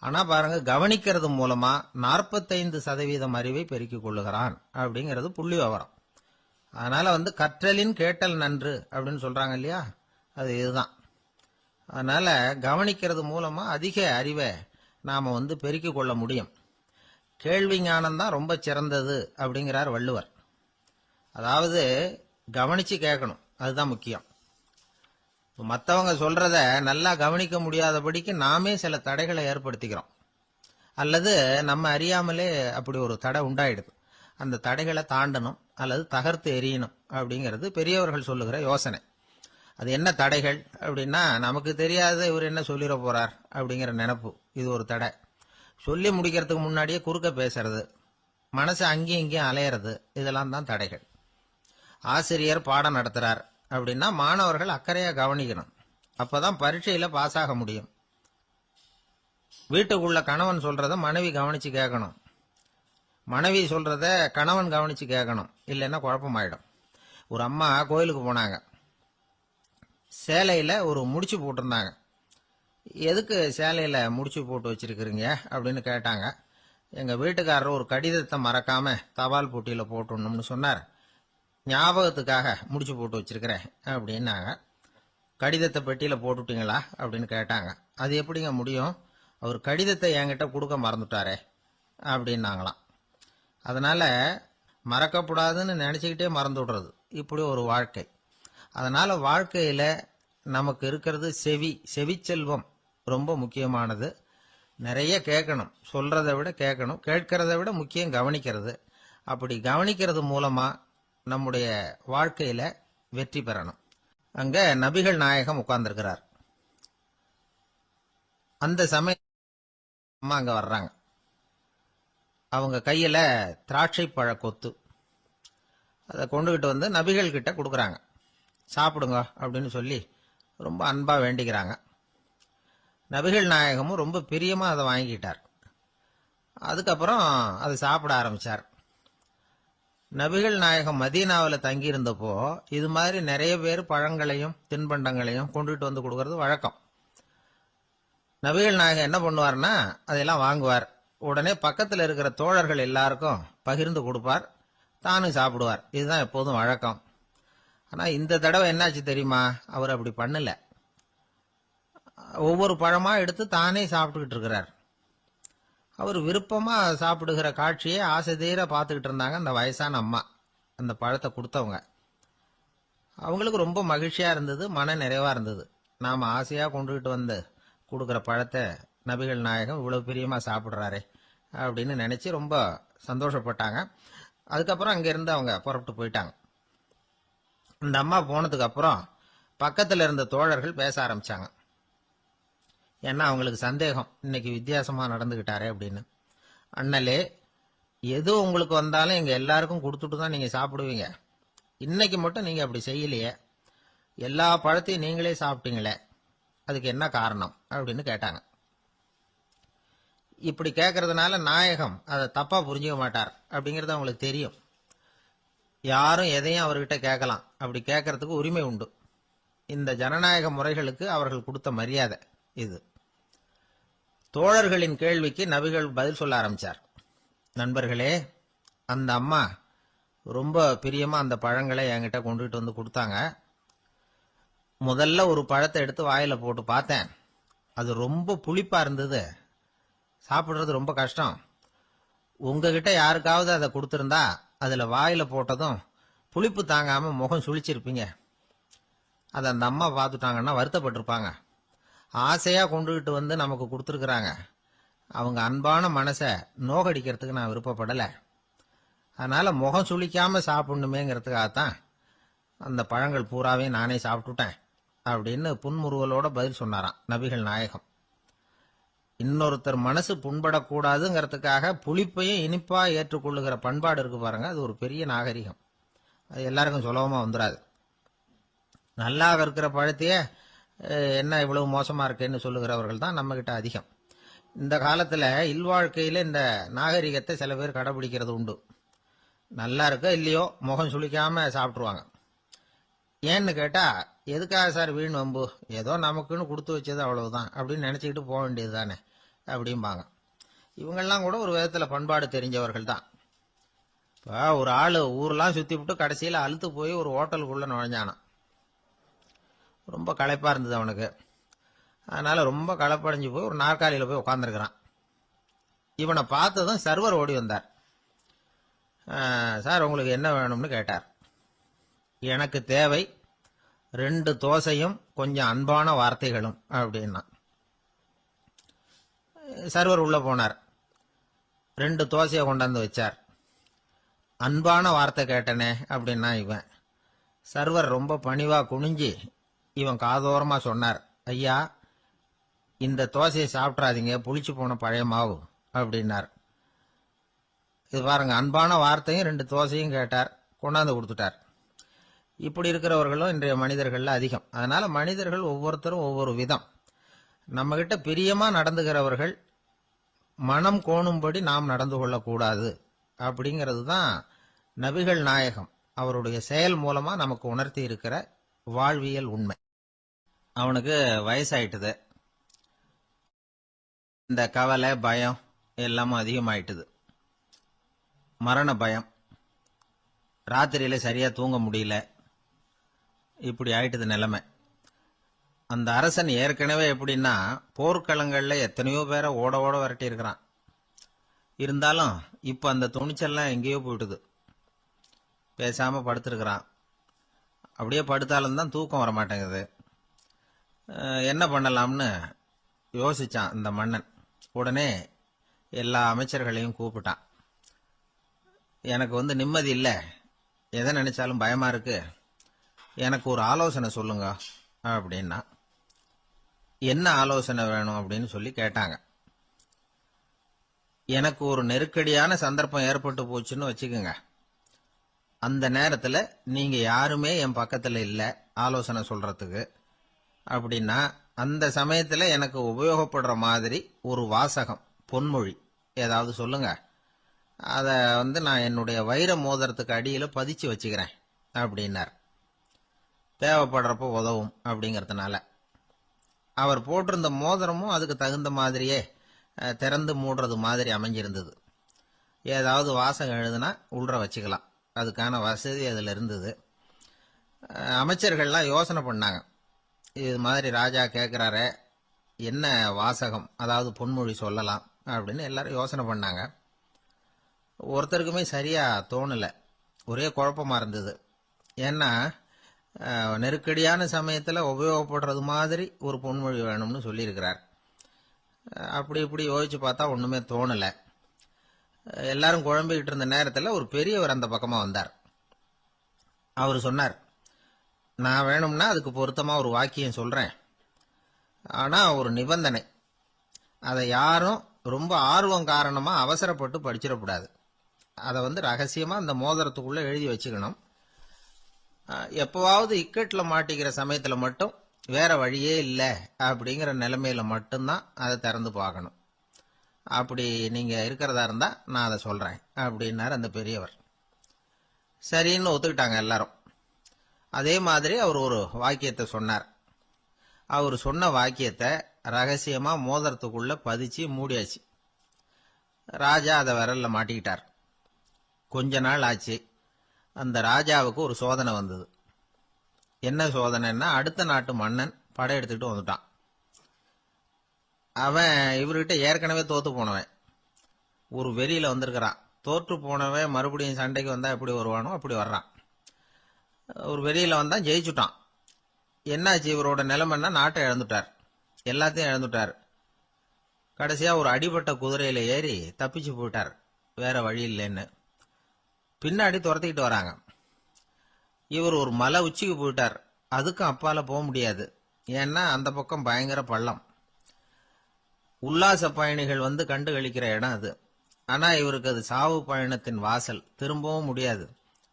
ஆனா பாருங்க, கவனிக்கிறது மூலமா 45% அறிவை பெருக்கிக் கொள்ளுகிறான் அப்படிங்கிறது புள்ளி விவரம். அதனால கற்றலின் கேட்டல் நன்று அப்படின்னு சொல்றாங்க இல்லையா, அது இதுதான். அதனால கவனிக்கிறது மூலமா அதிக அறிவை நாம பெருக்கிக் கொள்ள முடியும். கேள்வி ஞானம் தான் ரொம்ப சிறந்தது அப்படிங்கிறார் வள்ளுவர். அதாவது கவனிச்சு கேட்கணும், அதுதான் முக்கியம். மற்றவங்க சொல்றத நல்லா கவனிக்க முடியாதபடிக்கு நாமே சில தடைகளை ஏற்படுத்திக்கிறோம், அல்லது நம்ம அறியாமலே அப்படி ஒரு தடை உண்டாயிடுது. அந்த தடைகளை தாண்டணும் அல்லது தகர்த்து எறியணும் அப்படிங்கிறது பெரியவர்கள் சொல்லுகிற யோசனை. அது என்ன தடைகள் அப்படின்னா, நமக்கு தெரியாத இவர் என்ன சொல்லிட போறார் அப்படிங்கிற நினைப்பு, இது ஒரு தடை. சொல்லி முடிக்கிறதுக்கு முன்னாடியே குறுக்க பேசுறது, மனசு அங்கேயும் இங்கேயும் அலையிறது, இதெல்லாம் தான் தடைகள். ஆசிரியர் பாடம் நடத்துறார் அப்படின்னா மாணவர்கள் அக்கறையா கவனிக்கணும், அப்பதான் பரீட்சையில பாஸ் ஆக முடியும். வீட்டுக்குள்ள கணவன் சொல்றத மனைவி கவனிச்சு கேட்கணும், மனைவி சொல்றத கணவன் கவனிச்சு கேட்கணும், இல்லைன்னா குழப்பமாயிடும். ஒரு அம்மா கோயிலுக்கு போனாங்க, சேலையில ஒரு முடிச்சு போட்டிருந்தாங்க. எதுக்கு சேலையில முடிச்சு போட்டு வச்சிருக்கிறீங்க அப்படின்னு கேட்டாங்க. எங்க வீட்டுக்காரர் ஒரு கடிதத்தை மறக்காம தபால் போட்டியில போட்டுணும்னு சொன்னார், ஞாபகத்துக்காக முடிச்சு போட்டு வச்சிருக்கிறேன் அப்படின்னாங்க. கடிதத்தை பெட்டியில போட்டுட்டீங்களா அப்படின்னு கேட்டாங்க. அது எப்படிங்க முடியும், அவர் கடிதத்தை என்கிட்ட கொடுக்க மறந்துட்டாரே அப்படின்னாங்களாம். அதனால மறக்கப்படாதுன்னு நினைச்சுக்கிட்டே மறந்து விடுறது, இப்படி ஒரு வாழ்க்கை. அதனால வாழ்க்கையில நமக்கு இருக்கிறது செவிச்செல்வம் ரொம்ப முக்கியமானது. நிறைய கேட்கணும், சொல்றதை விட கேட்கணும், கேட்கறத விட முக்கியம் கவனிக்கிறது. அப்படி கவனிக்கிறது மூலமா நம்முடைய வாழ்க்கையில வெற்றி பெறணும். அங்க நபிகள் நாயகம் உட்கார்ந்திருக்கிறார். அந்த சமயம் அம்மா அங்க வர்றாங்க. அவங்க கையில திராட்சை பழ கொத்து, அதை கொண்டுகிட்டு நபிகள் கிட்ட கொடுக்கறாங்க. சாப்பிடுங்க அப்படின்னு சொல்லி ரொம்ப அன்பா வேண்டிக்கிறாங்க. நபிகள் நாயகமும் ரொம்ப பிரியமா அதை வாங்கிட்டார். அதுக்கப்புறம் அதை சாப்பிட ஆரம்பிச்சார். நபிகள் நாயகம் மதீனாவில் தங்கி இருந்தப்போ இது மாதிரி நிறைய பேர் பழங்களையும் தின்பண்டங்களையும் கொண்டுட்டு கொடுக்கறது வழக்கம். நபிகள் நாயகம் என்ன பண்ணுவார்னா, அதெல்லாம் வாங்குவார். உடனே பக்கத்தில் இருக்கிற தோழர்கள் எல்லாருக்கும் பகிர்ந்து கொடுப்பார், தானும் சாப்பிடுவார். இதுதான் எப்போதும் வழக்கம். ஆனா இந்த தடவை என்னாச்சு தெரியுமா, அவர் அப்படி பண்ணல. ஒவ்வொரு பழமா எடுத்து தானே சாப்பிட்டுக்கிட்டு இருக்கிறார். அவர் விருப்பமா சாப்பிடுகிற காட்சியை ஆசை தீர பார்த்துக்கிட்டு இருந்தாங்க அந்த வயசான அம்மா, அந்த பழத்தை கொடுத்தவங்க. அவங்களுக்கு ரொம்ப மகிழ்ச்சியா இருந்தது, மன நிறைவா இருந்தது. நாம ஆசையா கொண்டுகிட்டு கொடுக்கிற பழத்தை நபிகள் நாயகம் இவ்வளவு பிரியமா சாப்பிடுறாரே அப்படின்னு நினைச்சு ரொம்ப சந்தோஷப்பட்டாங்க. அதுக்கப்புறம் அங்கிருந்து அவங்க புறப்பட்டு போயிட்டாங்க. இந்த அம்மா போனதுக்கு அப்புறம் பக்கத்துல இருந்த தோழர்கள் பேச ஆரம்பிச்சாங்க. ஏன்னா அவங்களுக்கு சந்தேகம், இன்னைக்கு வித்தியாசமா நடந்துகிட்டாரே அப்படின்னு. அண்ணலே, எது உங்களுக்கு வந்தாலும் எங்க எல்லாருக்கும் கொடுத்துட்டு தான் நீங்க சாப்பிடுவீங்க. இன்னைக்கு மட்டும் நீங்க அப்படி செய்யலையே, எல்லா பழத்தையும் நீங்களே சாப்பிட்டீங்களே, அதுக்கு என்ன காரணம் அப்படின்னு கேட்டாங்க. இப்படி கேட்கறதுனால நாயகம் அதை தப்பா புரிஞ்சுக்க மாட்டார் அப்படிங்கறது அவங்களுக்கு தெரியும். யாரும் எதையும் அவர்கிட்ட கேட்கலாம், அப்படி கேட்கறதுக்கு உரிமை உண்டு. இந்த ஜனநாயக முறைகளுக்கு அவர்கள் கொடுத்த மரியாதை இது. தோழர்களின் கேள்விக்கு நபிகள் பதில் சொல்ல ஆரம்பிச்சார். நண்பர்களே, அந்த அம்மா ரொம்ப பிரியமா அந்த பழங்களை என்கிட்ட கொண்டுகிட்டு வந்து கொடுத்தாங்க. முதல்ல ஒரு பழத்தை எடுத்து வாயில போட்டு பார்த்தேன். அது ரொம்ப புளிப்பா இருந்தது, சாப்பிடுறது ரொம்ப கஷ்டம். உங்ககிட்ட யாருக்காவது அதை கொடுத்திருந்தா அதுல வாயில போட்டதும் புளிப்பு தாங்காம முகம் சுழிச்சிருப்பீங்க. அதை அந்த அம்மா பார்த்துட்டாங்கன்னா வருத்தப்பட்டிருப்பாங்க. ஆசையா கொண்டுகிட்டு வந்து நமக்கு கொடுத்துருக்குறாங்க. அவங்க அன்பான மனசை நோகடிக்கிறதுக்கு நான் விருப்பப்படலை. அதனால முகம் சுளிக்காம சாப்பிடணுமேங்கிறதுக்காகத்தான் அந்த பழங்கள் பூராவே நானே சாப்பிட்டுட்டேன் அப்படின்னு புன்முறுவலோட பதில் சொன்னாராம் நபிகள் நாயகம். இன்னொருத்தர் மனசு புண்படக்கூடாதுங்கிறதுக்காக புளிப்பையும் இனிப்பா ஏற்றுக்கொள்ளுகிற பண்பாடு இருக்கு பாருங்க, அது ஒரு பெரிய நாகரிகம். அது எல்லாருக்கும் சுலபமா வந்துடாது. நல்லா இருக்கிற பழத்தையே என்ன இவ்வளவு மோசமா இருக்கேன்னு சொல்லுகிறவர்கள் தான் நம்ம கிட்ட அதிகம். இந்த காலத்துல இல்வாழ்க்கையில இந்த நாகரிகத்தை சில பேர் கடைபிடிக்கிறது உண்டு. நல்லா இருக்க இல்லையோ முகம் சுளிக்காம சாப்பிட்டுருவாங்க. ஏன்னு கேட்டா, எதுக்காக சார் வீண் வம்பு, ஏதோ நமக்குன்னு கொடுத்து வச்சது அவ்வளவுதான் அப்படின்னு நினைச்சுக்கிட்டு போக வேண்டியது தானே அப்படிம்பாங்க. இவங்கெல்லாம் கூட ஒரு விதத்துல பண்பாடு தெரிஞ்சவர்கள் தான். இப்போ ஒரு ஆளு ஊரெல்லாம் சுத்தி விட்டு கடைசியில அழுத்து போய் ஒரு ஹோட்டலுக்குள்ள நுழைஞ்சானான். ரொம்ப களைப்பா இருந்தது அவனுக்கு. அதனால ரொம்ப களைப்படைஞ்சு போய் ஒரு நாற்காலியில போய் உட்காந்துருக்கிறான். இவனை பார்த்ததும் சர்வர் ஓடி வந்தார். சார் உங்களுக்கு என்ன வேணும்னு கேட்டார். எனக்கு தேவை 2 தோசையும் கொஞ்சம் அன்பான வார்த்தைகளும் அப்படின்னா. சர்வர் உள்ள போனார், 2 தோசையை கொண்டாந்து வச்சார். அன்பான வார்த்தை கேட்டனே அப்படின்னா இவன். சர்வர் ரொம்ப பணிவா குனிஞ்சு இவன் காதோரமா சொன்னார், ஐயா இந்த தோசையை சாப்பிட்றாதீங்க, புளிச்சு போன பழைய மாவு அப்படின்னார். இது பாருங்க, அன்பான வார்த்தையும் 2 தோசையும் கேட்டார், கொண்டாந்து கொடுத்துட்டார். இப்படி இருக்கிறவர்களும் இன்றைய மனிதர்கள்ல அதிகம். அதனால மனிதர்கள் ஒவ்வொருத்தரும் ஒவ்வொரு விதம். நம்ம கிட்ட பிரியமா நடந்துகிறவர்கள் மனம் கோணும்படி நாம் நடந்து கொள்ளக்கூடாது அப்படிங்கிறது தான் நபிகள் நாயகம் அவருடைய செயல் மூலமா நமக்கு உணர்த்தி இருக்கிற வாழ்வியல் உண்மை. அவனுக்கு வயசாயிட்டுது, இந்த கவலை பயம் எல்லாமும் அதிகமாயிட்டுது. மரண பயம், ராத்திரியில சரியா தூங்க முடியல, இப்படி ஆயிட்டது நிலைமை. அந்த அரசன் ஏற்கனவே எப்படின்னா போர்க்களங்கள்ல எத்தனையோ பேரை ஓட ஓட விரட்டி இருக்கிறான். இருந்தாலும் இப்ப அந்த துணிச்சல்லாம் எங்கேயோ போயிட்டுது. பேசாம படுத்திருக்கிறான். அப்படியே படுத்தாலும் தான் தூக்கம் வர மாட்டேங்குது. என்ன பண்ணலாம்னு யோசிச்சான் இந்த மன்னன். உடனே எல்லா அமைச்சர்களையும் கூப்பிட்டான். எனக்கு நிம்மதி இல்லை, எதை நினைச்சாலும் பயமா இருக்கு, எனக்கு ஒரு ஆலோசனை சொல்லுங்க அப்படின்னா. என்ன ஆலோசனை வேணும் அப்படின்னு சொல்லி கேட்டாங்க. எனக்கு ஒரு நெருக்கடியான சந்தர்ப்பம் ஏற்பட்டு போச்சுன்னு வச்சுக்கோங்க. அந்த நேரத்துல நீங்க யாருமே என் பக்கத்துல இல்ல ஆலோசனை சொல்றதுக்கு அப்படின்னா, அந்த சமயத்துல எனக்கு உபயோகப்படுற மாதிரி ஒரு வாசகம், பொன்மொழி ஏதாவது சொல்லுங்க. அத நான் என்னுடைய வைர மோதிரத்துக்கு அடியில பதிச்சு வச்சுக்கிறேன் அப்படின்னார். தேவைப்படுறப்ப உதவும் அப்படிங்கறதுனால. அவர் போட்டிருந்த மோதிரமும் அதுக்கு தகுந்த மாதிரியே திறந்து மூடுறது மாதிரி அமைஞ்சிருந்தது. ஏதாவது வாசகம் எழுதுனா உள்ற வச்சுக்கலாம், அதுக்கான வசதி அதுல இருந்தது. அமைச்சர்கள்லாம் யோசனை பண்ணாங்க, இது மாதிரி ராஜா கேட்கிறாரே என்ன வாசகம், அதாவது பொன்மொழி சொல்லலாம் அப்படின்னு எல்லாரும் யோசனை பண்ணாங்க. ஒருத்தருக்குமே சரியா தோணல, ஒரே குழப்பமா இருந்தது. ஏன்னா நெருக்கடியான சமயத்துல உபயோகப்படுறது மாதிரி ஒரு பொன்மொழி வேணும்னு சொல்லியிருக்கிறார். அப்படி இப்படி யோசிச்சு பார்த்தா ஒண்ணுமே தோணல. எல்லாரும் குழம்பிக்கிட்டு இருந்த நேரத்துல ஒரு பெரியவர் அந்த பக்கமா வந்தார். அவர் சொன்னார், நான் வேணும்னா அதுக்கு பொருத்தமா ஒரு வாக்கியம் சொல்றேன், ஆனா ஒரு நிபந்தனை. அதை யாரும் ரொம்ப ஆர்வம் காரணமா அவசரப்பட்டு படிச்சிடக்கூடாது. அதை ரகசியமா அந்த மோதிரத்துக்குள்ள எழுதி வச்சுக்கணும். எப்பவாவது இக்கட்ல மாட்டிக்கிற சமயத்துல மட்டும் வேற வழியே இல்லை அப்படிங்கிற நிலைமையில மட்டும்தான் அதை திறந்து பார்க்கணும். அப்படி நீங்க இருக்கிறதா இருந்தா நான் அதை சொல்றேன் அப்படின்னாரு அந்த பெரியவர். சரின்னு ஒத்துக்கிட்டாங்க எல்லாரும். அதே மாதிரி அவர் ஒரு வாக்கியத்தை சொன்னார். அவர் சொன்ன வாக்கியத்தை ரகசியமா மோதிரத்துக்குள்ள பதிச்சு மூடியாச்சு. ராஜா அதை விரல்ல மாட்டிக்கிட்டார். கொஞ்ச நாள் ஆச்சு. அந்த ராஜாவுக்கு ஒரு சோதனை வந்தது. என்ன சோதனைன்னா, அடுத்த நாட்டு மன்னன் படையெடுத்துக்கிட்டு வந்துட்டான். அவன் இவர்கிட்ட ஏற்கனவே தோத்து போனவன். ஒரு வெறியில வந்திருக்கிறான். தோற்று போனவன் மறுபடியும் சண்டைக்கு வந்தா எப்படி வருவானோ அப்படி வர்றான். ஒரு வெறியில வந்தா ஜெயிச்சுட்டான். என்னாச்சு இவரோட நிலைமைன்னா, நாட்டை இழந்துட்டார், எல்லாத்தையும் இழந்துட்டார். கடைசியா ஒரு அடிபட்ட குதிரையில ஏறி தப்பிச்சு போயிட்டார், வேற வழி இல்லைன்னு. பின்னாடி துரத்திக்கிட்டு வராங்க. இவர் ஒரு மலை உச்சிக்கு போயிட்டார். அதுக்கும் அப்பால போக முடியாது. ஏன்னா அந்த பக்கம் பயங்கர பள்ளம். உல்லாச பயணிகள் கண்டு கழிக்கிற இடம் அது. ஆனா இவருக்கு அது சாவு பயணத்தின் வாசல், திரும்பவும் முடியாது.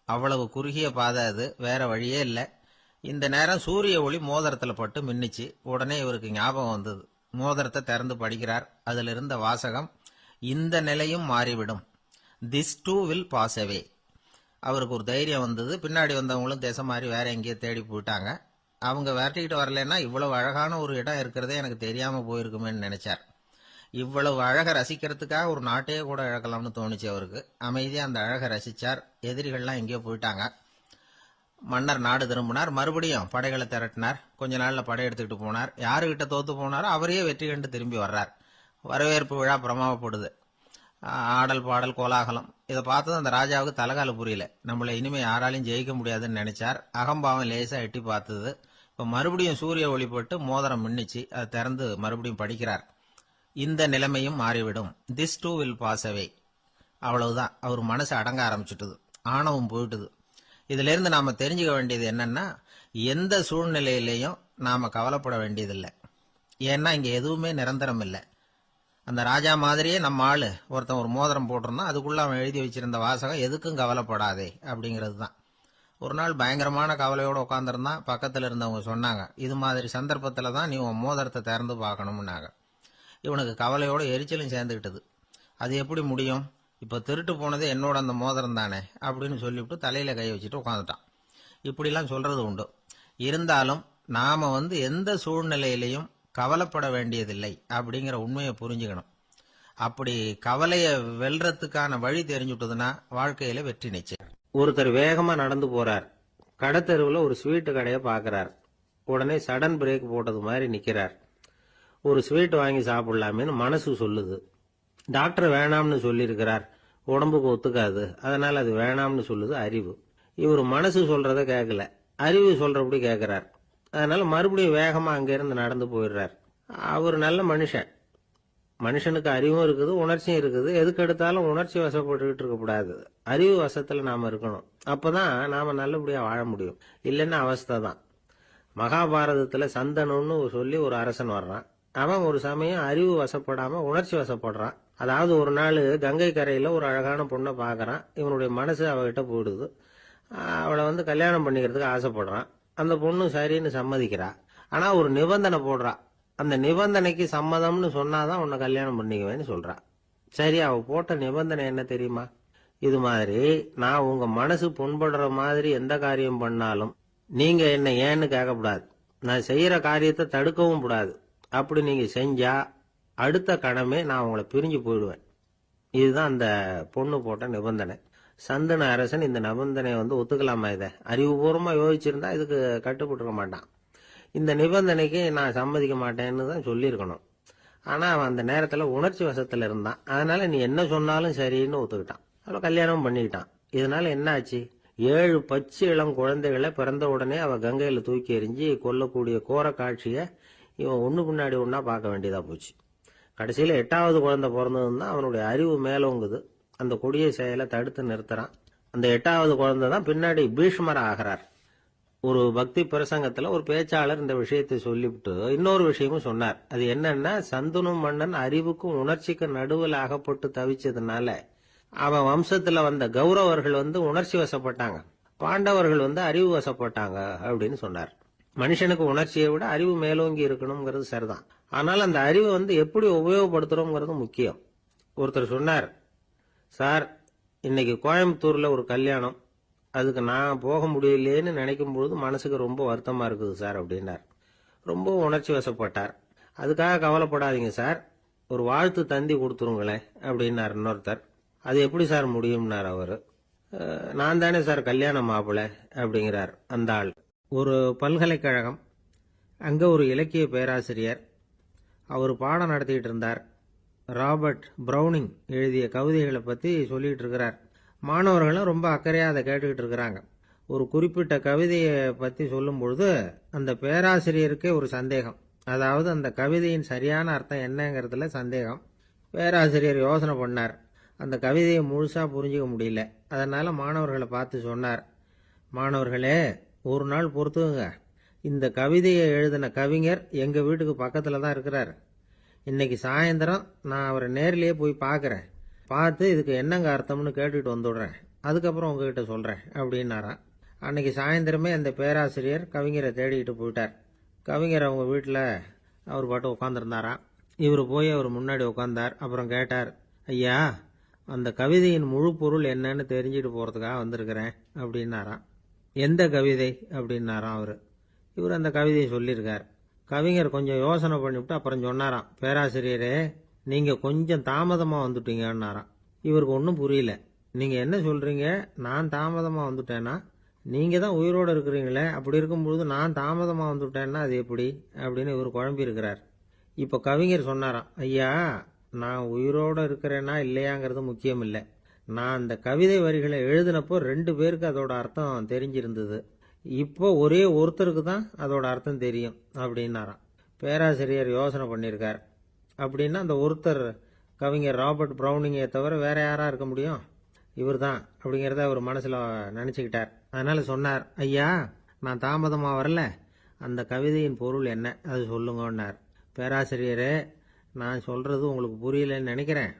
அவ்வளவு குறுகிய பாதை அது, வேற வழியே இல்லை. இந்த நேரம் சூரிய ஒளி மோதிரத்துல பட்டு மின்னிச்சு. உடனே இவருக்கு ஞாபகம் வந்தது. மோதிரத்தை திறந்து படிக்கிறார். அதுல இருந்த வாசகம், இந்த நிலையும் மாறிவிடும், this too will pass away. அவருக்கு ஒரு தைரியம் வந்தது. பின்னாடி வந்தவங்களும் திசை மாறி வேற எங்கேயோ தேடி போயிட்டாங்க. அவங்க விரட்டிக்கிட்டு வரலன்னா இவ்வளவு அழகான ஒரு இடம் இருக்கிறதே எனக்கு தெரியாம போயிருக்குமேன்னு நினைச்சார். இவ்வளவு அழகை ரசிக்கிறதுக்காக ஒரு நாட்டையே கூட இழக்கலாம்னு தோணுச்சு அவருக்கு. அமைதியா அந்த அழகை ரசிச்சார். எதிரிகள்லாம் எங்கேயோ போயிட்டாங்க. மன்னர் நாடு திரும்பினார். மறுபடியும் படைகளை திரட்டினார். கொஞ்ச நாள்ல படை எடுத்துக்கிட்டு போனார். யாருகிட்ட தோத்து போனாரோ அவரையே வெற்றி கண்டு திரும்பி வர்றார். வரவேற்பு விழா பிரமாவப்படுது. ஆடல் பாடல் கோலாகலம். இதை பார்த்தது அந்த ராஜாவுக்கு தலகால புரியல. நம்மளை இனிமே யாராலையும் ஜெயிக்க முடியாதுன்னு நினைச்சார். அகம்பாவம் லேசா எட்டி பார்த்தது. இப்ப மறுபடியும் சூரிய ஒளிப்பட்டு மோதிரம் மின்னிச்சு. அதை திறந்து மறுபடியும் படிக்கிறார். இந்த நிலைமையும் மாறிவிடும், this too will pass away. அவ்வளவுதான். அவர் மனசு அடங்க ஆரம்பிச்சுட்டுது. ஆணவம் போயிட்டுது. இதுல இருந்து நாம தெரிஞ்சுக்க வேண்டியது என்னன்னா, எந்த சூழ்நிலையிலையும் நாம கவலைப்பட வேண்டியதில்லை. ஏன்னா இங்க எதுவுமே நிரந்தரம் இல்லை. அந்த ராஜா மாதிரியே நம்ம ஆளு ஒருத்தன் ஒரு மோதிரம் போட்டிருந்தான். அதுக்குள்ள அவன் எழுதி வச்சிருந்த வாசகம், எதுக்கும் கவலைப்படாதே அப்படிங்கிறது தான். ஒரு நாள் பயங்கரமான கவலையோட உட்காந்துருந்தான். பக்கத்துல இருந்தவங்க சொன்னாங்க, இது மாதிரி சந்தர்ப்பத்துல தான் நீ உன் மோதிரத்தை திறந்து பார்க்கணும்னாங்க. இவனுக்கு கவலையோட எரிச்சலும் சேர்ந்துக்கிட்டது. அது எப்படி முடியும், இப்ப திருட்டு போனது என்னோட அந்த மோதிரம் தானே அப்படின்னு சொல்லிவிட்டு தலையில கை வச்சுட்டு உட்காந்துட்டான். இப்படிலாம் சொல்றது உண்டு. இருந்தாலும் நாம எந்த சூழ்நிலையிலையும் கவலைப்பட வேண்டியதில்லை அப்படிங்கிற உண்மையை புரிஞ்சுக்கணும். அப்படி கவலைய வெல்றதுக்கான வழி தெரிஞ்சுட்டதுன்னா வாழ்க்கையில வெற்றி நிச்சயம். ஒருத்தர் வேகமா நடந்து போறார். கடத்தெருவுல ஒரு ஸ்வீட்டு கடையை பாக்குறார். உடனே சடன் பிரேக் போட்டது மாதிரி நிக்கிறார். ஒரு ஸ்வீட் வாங்கி சாப்பிடலாமேன்னு மனசு சொல்லுது. டாக்டர் வேணாம்னு சொல்லியிருக்கிறார், உடம்புக்கு ஒத்துக்காது, அதனால அது வேணாம்னு சொல்லுது அறிவு. இவர் மனசு சொல்றத கேட்கல, அறிவு சொல்றபடி கேட்கிறார். அதனால மறுபடியும் வேகமா அங்கிருந்து நடந்து போயிடுறார். அவர் நல்ல மனுஷன். மனுஷனுக்கு அறிவும் இருக்குது, உணர்ச்சியும் இருக்குது. எதுக்கு எடுத்தாலும் உணர்ச்சி வசப்பட்டுக்கிட்டு இருக்கக்கூடாது. அறிவு வசத்துல நாம இருக்கணும். அப்பதான் நாம நல்லபடியா வாழ முடியும். இல்லைன்னா அவஸ்தை தான். மகாபாரதத்துல சந்தனுன்னு சொல்லி ஒரு அரசன் வர்றான். அவன் ஒரு சமயம் அறிவு வசப்படாம உணர்ச்சி வசப்படுறான். அதாவது ஒரு நாள் கங்கை கரையில ஒரு அழகான பொண்ணை பாக்குறான். இவனுடைய மனசு அவகிட்ட போயிடுது. அவளை கல்யாணம் பண்ணிக்கிறதுக்கு ஆசைப்படுறான். அந்த பொண்ணு சரின்னு சம்மதிக்கிறா. ஆனா ஒரு நிபந்தனை போடுறா. அந்த நிபந்தனைக்கு சம்மதம்னு சொன்னாதான் உன்னை கல்யாணம் பண்ணிக்குவேன்னு சொல்றா. சரி, அவ போட்ட நிபந்தனை என்ன தெரியுமா? இது மாதிரி, நான் உங்க மனசு புண்படுற மாதிரி எந்த காரியம் பண்ணாலும் நீங்க என்ன ஏன்னு கேட்கக்கூடாது. நான் செய்யற காரியத்தை தடுக்கவும் கூடாது. அப்படி நீங்க செஞ்சா அடுத்த கணமே நான் உங்களை பிரிஞ்சு போயிடுவேன். இதுதான் அந்த பொண்ணு போட்ட நிபந்தனை. சந்தன அரசன் இந்த நிபந்தனையை ஒத்துக்கலாமா? இதை அறிவுபூர்வமா யோசிச்சிருந்தா இதுக்கு கட்டுப்பட்டுருக்க மாட்டான். இந்த நிபந்தனைக்கு நான் சம்மதிக்க மாட்டேன்னு தான் சொல்லியிருக்கணும். ஆனா அவன் அந்த நேரத்துல உணர்ச்சி வசத்துல இருந்தான். அதனால நீ என்ன சொன்னாலும் சரின்னு ஒத்துக்கிட்டான். அவளை கல்யாணம் பண்ணிக்கிட்டான். இதனால என்ன ஆச்சு? 7 பச்சை இளம் குழந்தைகளை பிறந்த உடனே அவ கங்கையில தூக்கி எறிஞ்சு கொல்லக்கூடிய கோர காட்சிய இவன் ஒண்ணு பின்னாடி ஒன்னா பார்க்க வேண்டியதா போச்சு. கடைசியில 8வது குழந்தை பிறந்ததுன்னு தான் அவனுடைய அறிவு மேலோங்குது. அந்த கொடிய செயலை தடுத்து நிறுத்துறான். அந்த 8வது குழந்தை தான் பின்னாடி பீஷ்மர் ஆகிறார். ஒரு பக்தி பிரசங்கத்துல ஒரு பேச்சாளர் இந்த விஷயத்தை சொல்லிவிட்டு இன்னொரு விஷயமும் சொன்னார். அது என்னன்னா, சந்தனு மன்னன் அறிவுக்கும் உணர்ச்சிக்கும் நடுவில் அகப்பட்டு தவிச்சதுனால அவன் வம்சத்துல வந்த கௌரவர்கள் உணர்ச்சி வசப்பட்டாங்க, பாண்டவர்கள் அறிவு வசப்பட்டாங்க அப்படின்னு சொன்னார். மனுஷனுக்கு உணர்ச்சியை விட அறிவு மேலோங்கி இருக்கணுங்கிறது சரிதான். ஆனால் அந்த அறிவை எப்படி உபயோகப்படுத்துறோங்கிறது முக்கியம். ஒருத்தர் சொன்னார், சார் இன்னைக்கு கோயம்புத்தூர்ல ஒரு கல்யாணம், அதுக்கு நான் போக முடியலையேன்னு நினைக்கும் பொழுது மனசுக்கு ரொம்ப வருத்தமா இருக்குது சார் அப்படின்னார். ரொம்ப உணர்ச்சி வசப்பட்டார். அதுக்காக கவலைப்படாதீங்க சார், ஒரு வாழ்த்து தந்தி கொடுத்துருங்களேன் அப்படின்னார் இன்னொருத்தர். அது எப்படி சார் முடியும்னார் அவரு. நான் தானே சார் கல்யாண மாப்பிள்ளை அப்படிங்கிறார் அந்த ஆள். ஒரு பல்கலைக்கழகம், அங்க ஒரு இலக்கிய பேராசிரியர், அவர் பாடம் நடத்திட்டு இருந்தார். ராபர்ட் பிரௌனிங் எழுதிய கவிதைகளை பத்தி சொல்லிட்டு இருக்கிறார். மாணவர்களும் ரொம்ப அக்கறையா அதை கேட்டுக்கிட்டு இருக்கிறாங்க. ஒரு குறிப்பிட்ட கவிதையை பத்தி சொல்லும் பொழுது அந்த பேராசிரியருக்கே ஒரு சந்தேகம். அதாவது அந்த கவிதையின் சரியான அர்த்தம் என்னங்கிறதுல சந்தேகம். பேராசிரியர் யோசனை பண்ணார். அந்த கவிதையை முழுசா புரிஞ்சுக்க முடியல. அதனால மாணவர்களை பார்த்து சொன்னார், மாணவர்களே ஒரு நாள் பொறுத்துங்க, இந்த கவிதையை எழுதின கவிஞர் எங்க வீட்டுக்கு பக்கத்துல தான் இருக்கிறார். இன்னைக்கு சாயந்தரம் நான் அவரை நேரிலேயே போய் பார்க்கறேன், பார்த்து இதுக்கு என்னங்க அர்த்தம்னு கேட்டுட்டு வந்துடுறேன், அதுக்கப்புறம் உங்ககிட்ட சொல்றேன் அப்படின்னாராம். அன்னைக்கு சாயந்தரமே அந்த பேராசிரியர் கவிஞரை தேடிக்கிட்டு போயிட்டார். கவிஞர் அவங்க வீட்டில் அவர் பாட்டு உட்காந்துருந்தாராம். இவர் போய் அவர் முன்னாடி உட்காந்தார். அப்புறம் கேட்டார், ஐயா அந்த கவிதையின் முழு பொருள் என்னன்னு தெரிஞ்சுட்டு போறதுக்காக வந்திருக்கிறேன் அப்படின்னாராம். எந்த கவிதை அப்படின்னாராம் அவரு. இவர் அந்த கவிதையை சொல்லியிருக்கார். கவிஞர் கொஞ்சம் யோசனை பண்ணிவிட்டு அப்புறம் சொன்னாராம், பேராசிரியரே நீங்க கொஞ்சம் தாமதமா வந்துட்டீங்கன்னாராம். இவருக்கு ஒன்றும் புரியல. நீங்க என்ன சொல்றீங்க, நான் தாமதமா வந்துட்டேன்னா? நீங்க தான் உயிரோடு இருக்கிறீங்களே, அப்படி இருக்கும்பொழுது நான் தாமதமா வந்துட்டேன்னா அது எப்படி அப்படின்னு இவர் குழம்பி இருக்கிறார். இப்ப கவிஞர் சொன்னாராம், ஐயா நான் உயிரோட இருக்கிறேன்னா இல்லையாங்கிறது முக்கியம் இல்லை, நான் அந்த கவிதை வரிகளை எழுதினப்போ 2 பேருக்கு அதோட அர்த்தம் தெரிஞ்சிருந்தது, இப்போ ஒரே ஒருத்தருக்கு தான் அதோட அர்த்தம் தெரியும் அப்படின்னாராம். பேராசிரியர் யோசனை பண்ணியிருக்கார். அப்படின்னா அந்த ஒருத்தர் கவிஞர் ராபர்ட் பிரௌனிங்கை தவிர வேற யாரா இருக்க முடியும்? இவர் தான் அப்படிங்கிறத அவர் மனசுல நினைச்சுக்கிட்டார். அதனால சொன்னார், ஐயா நான் தாமதமா வரல, அந்த கவிதையின் பொருள் என்ன அது சொல்லுங்கன்னார். பேராசிரியரே நான் சொல்றது உங்களுக்கு புரியலன்னு நினைக்கிறேன்.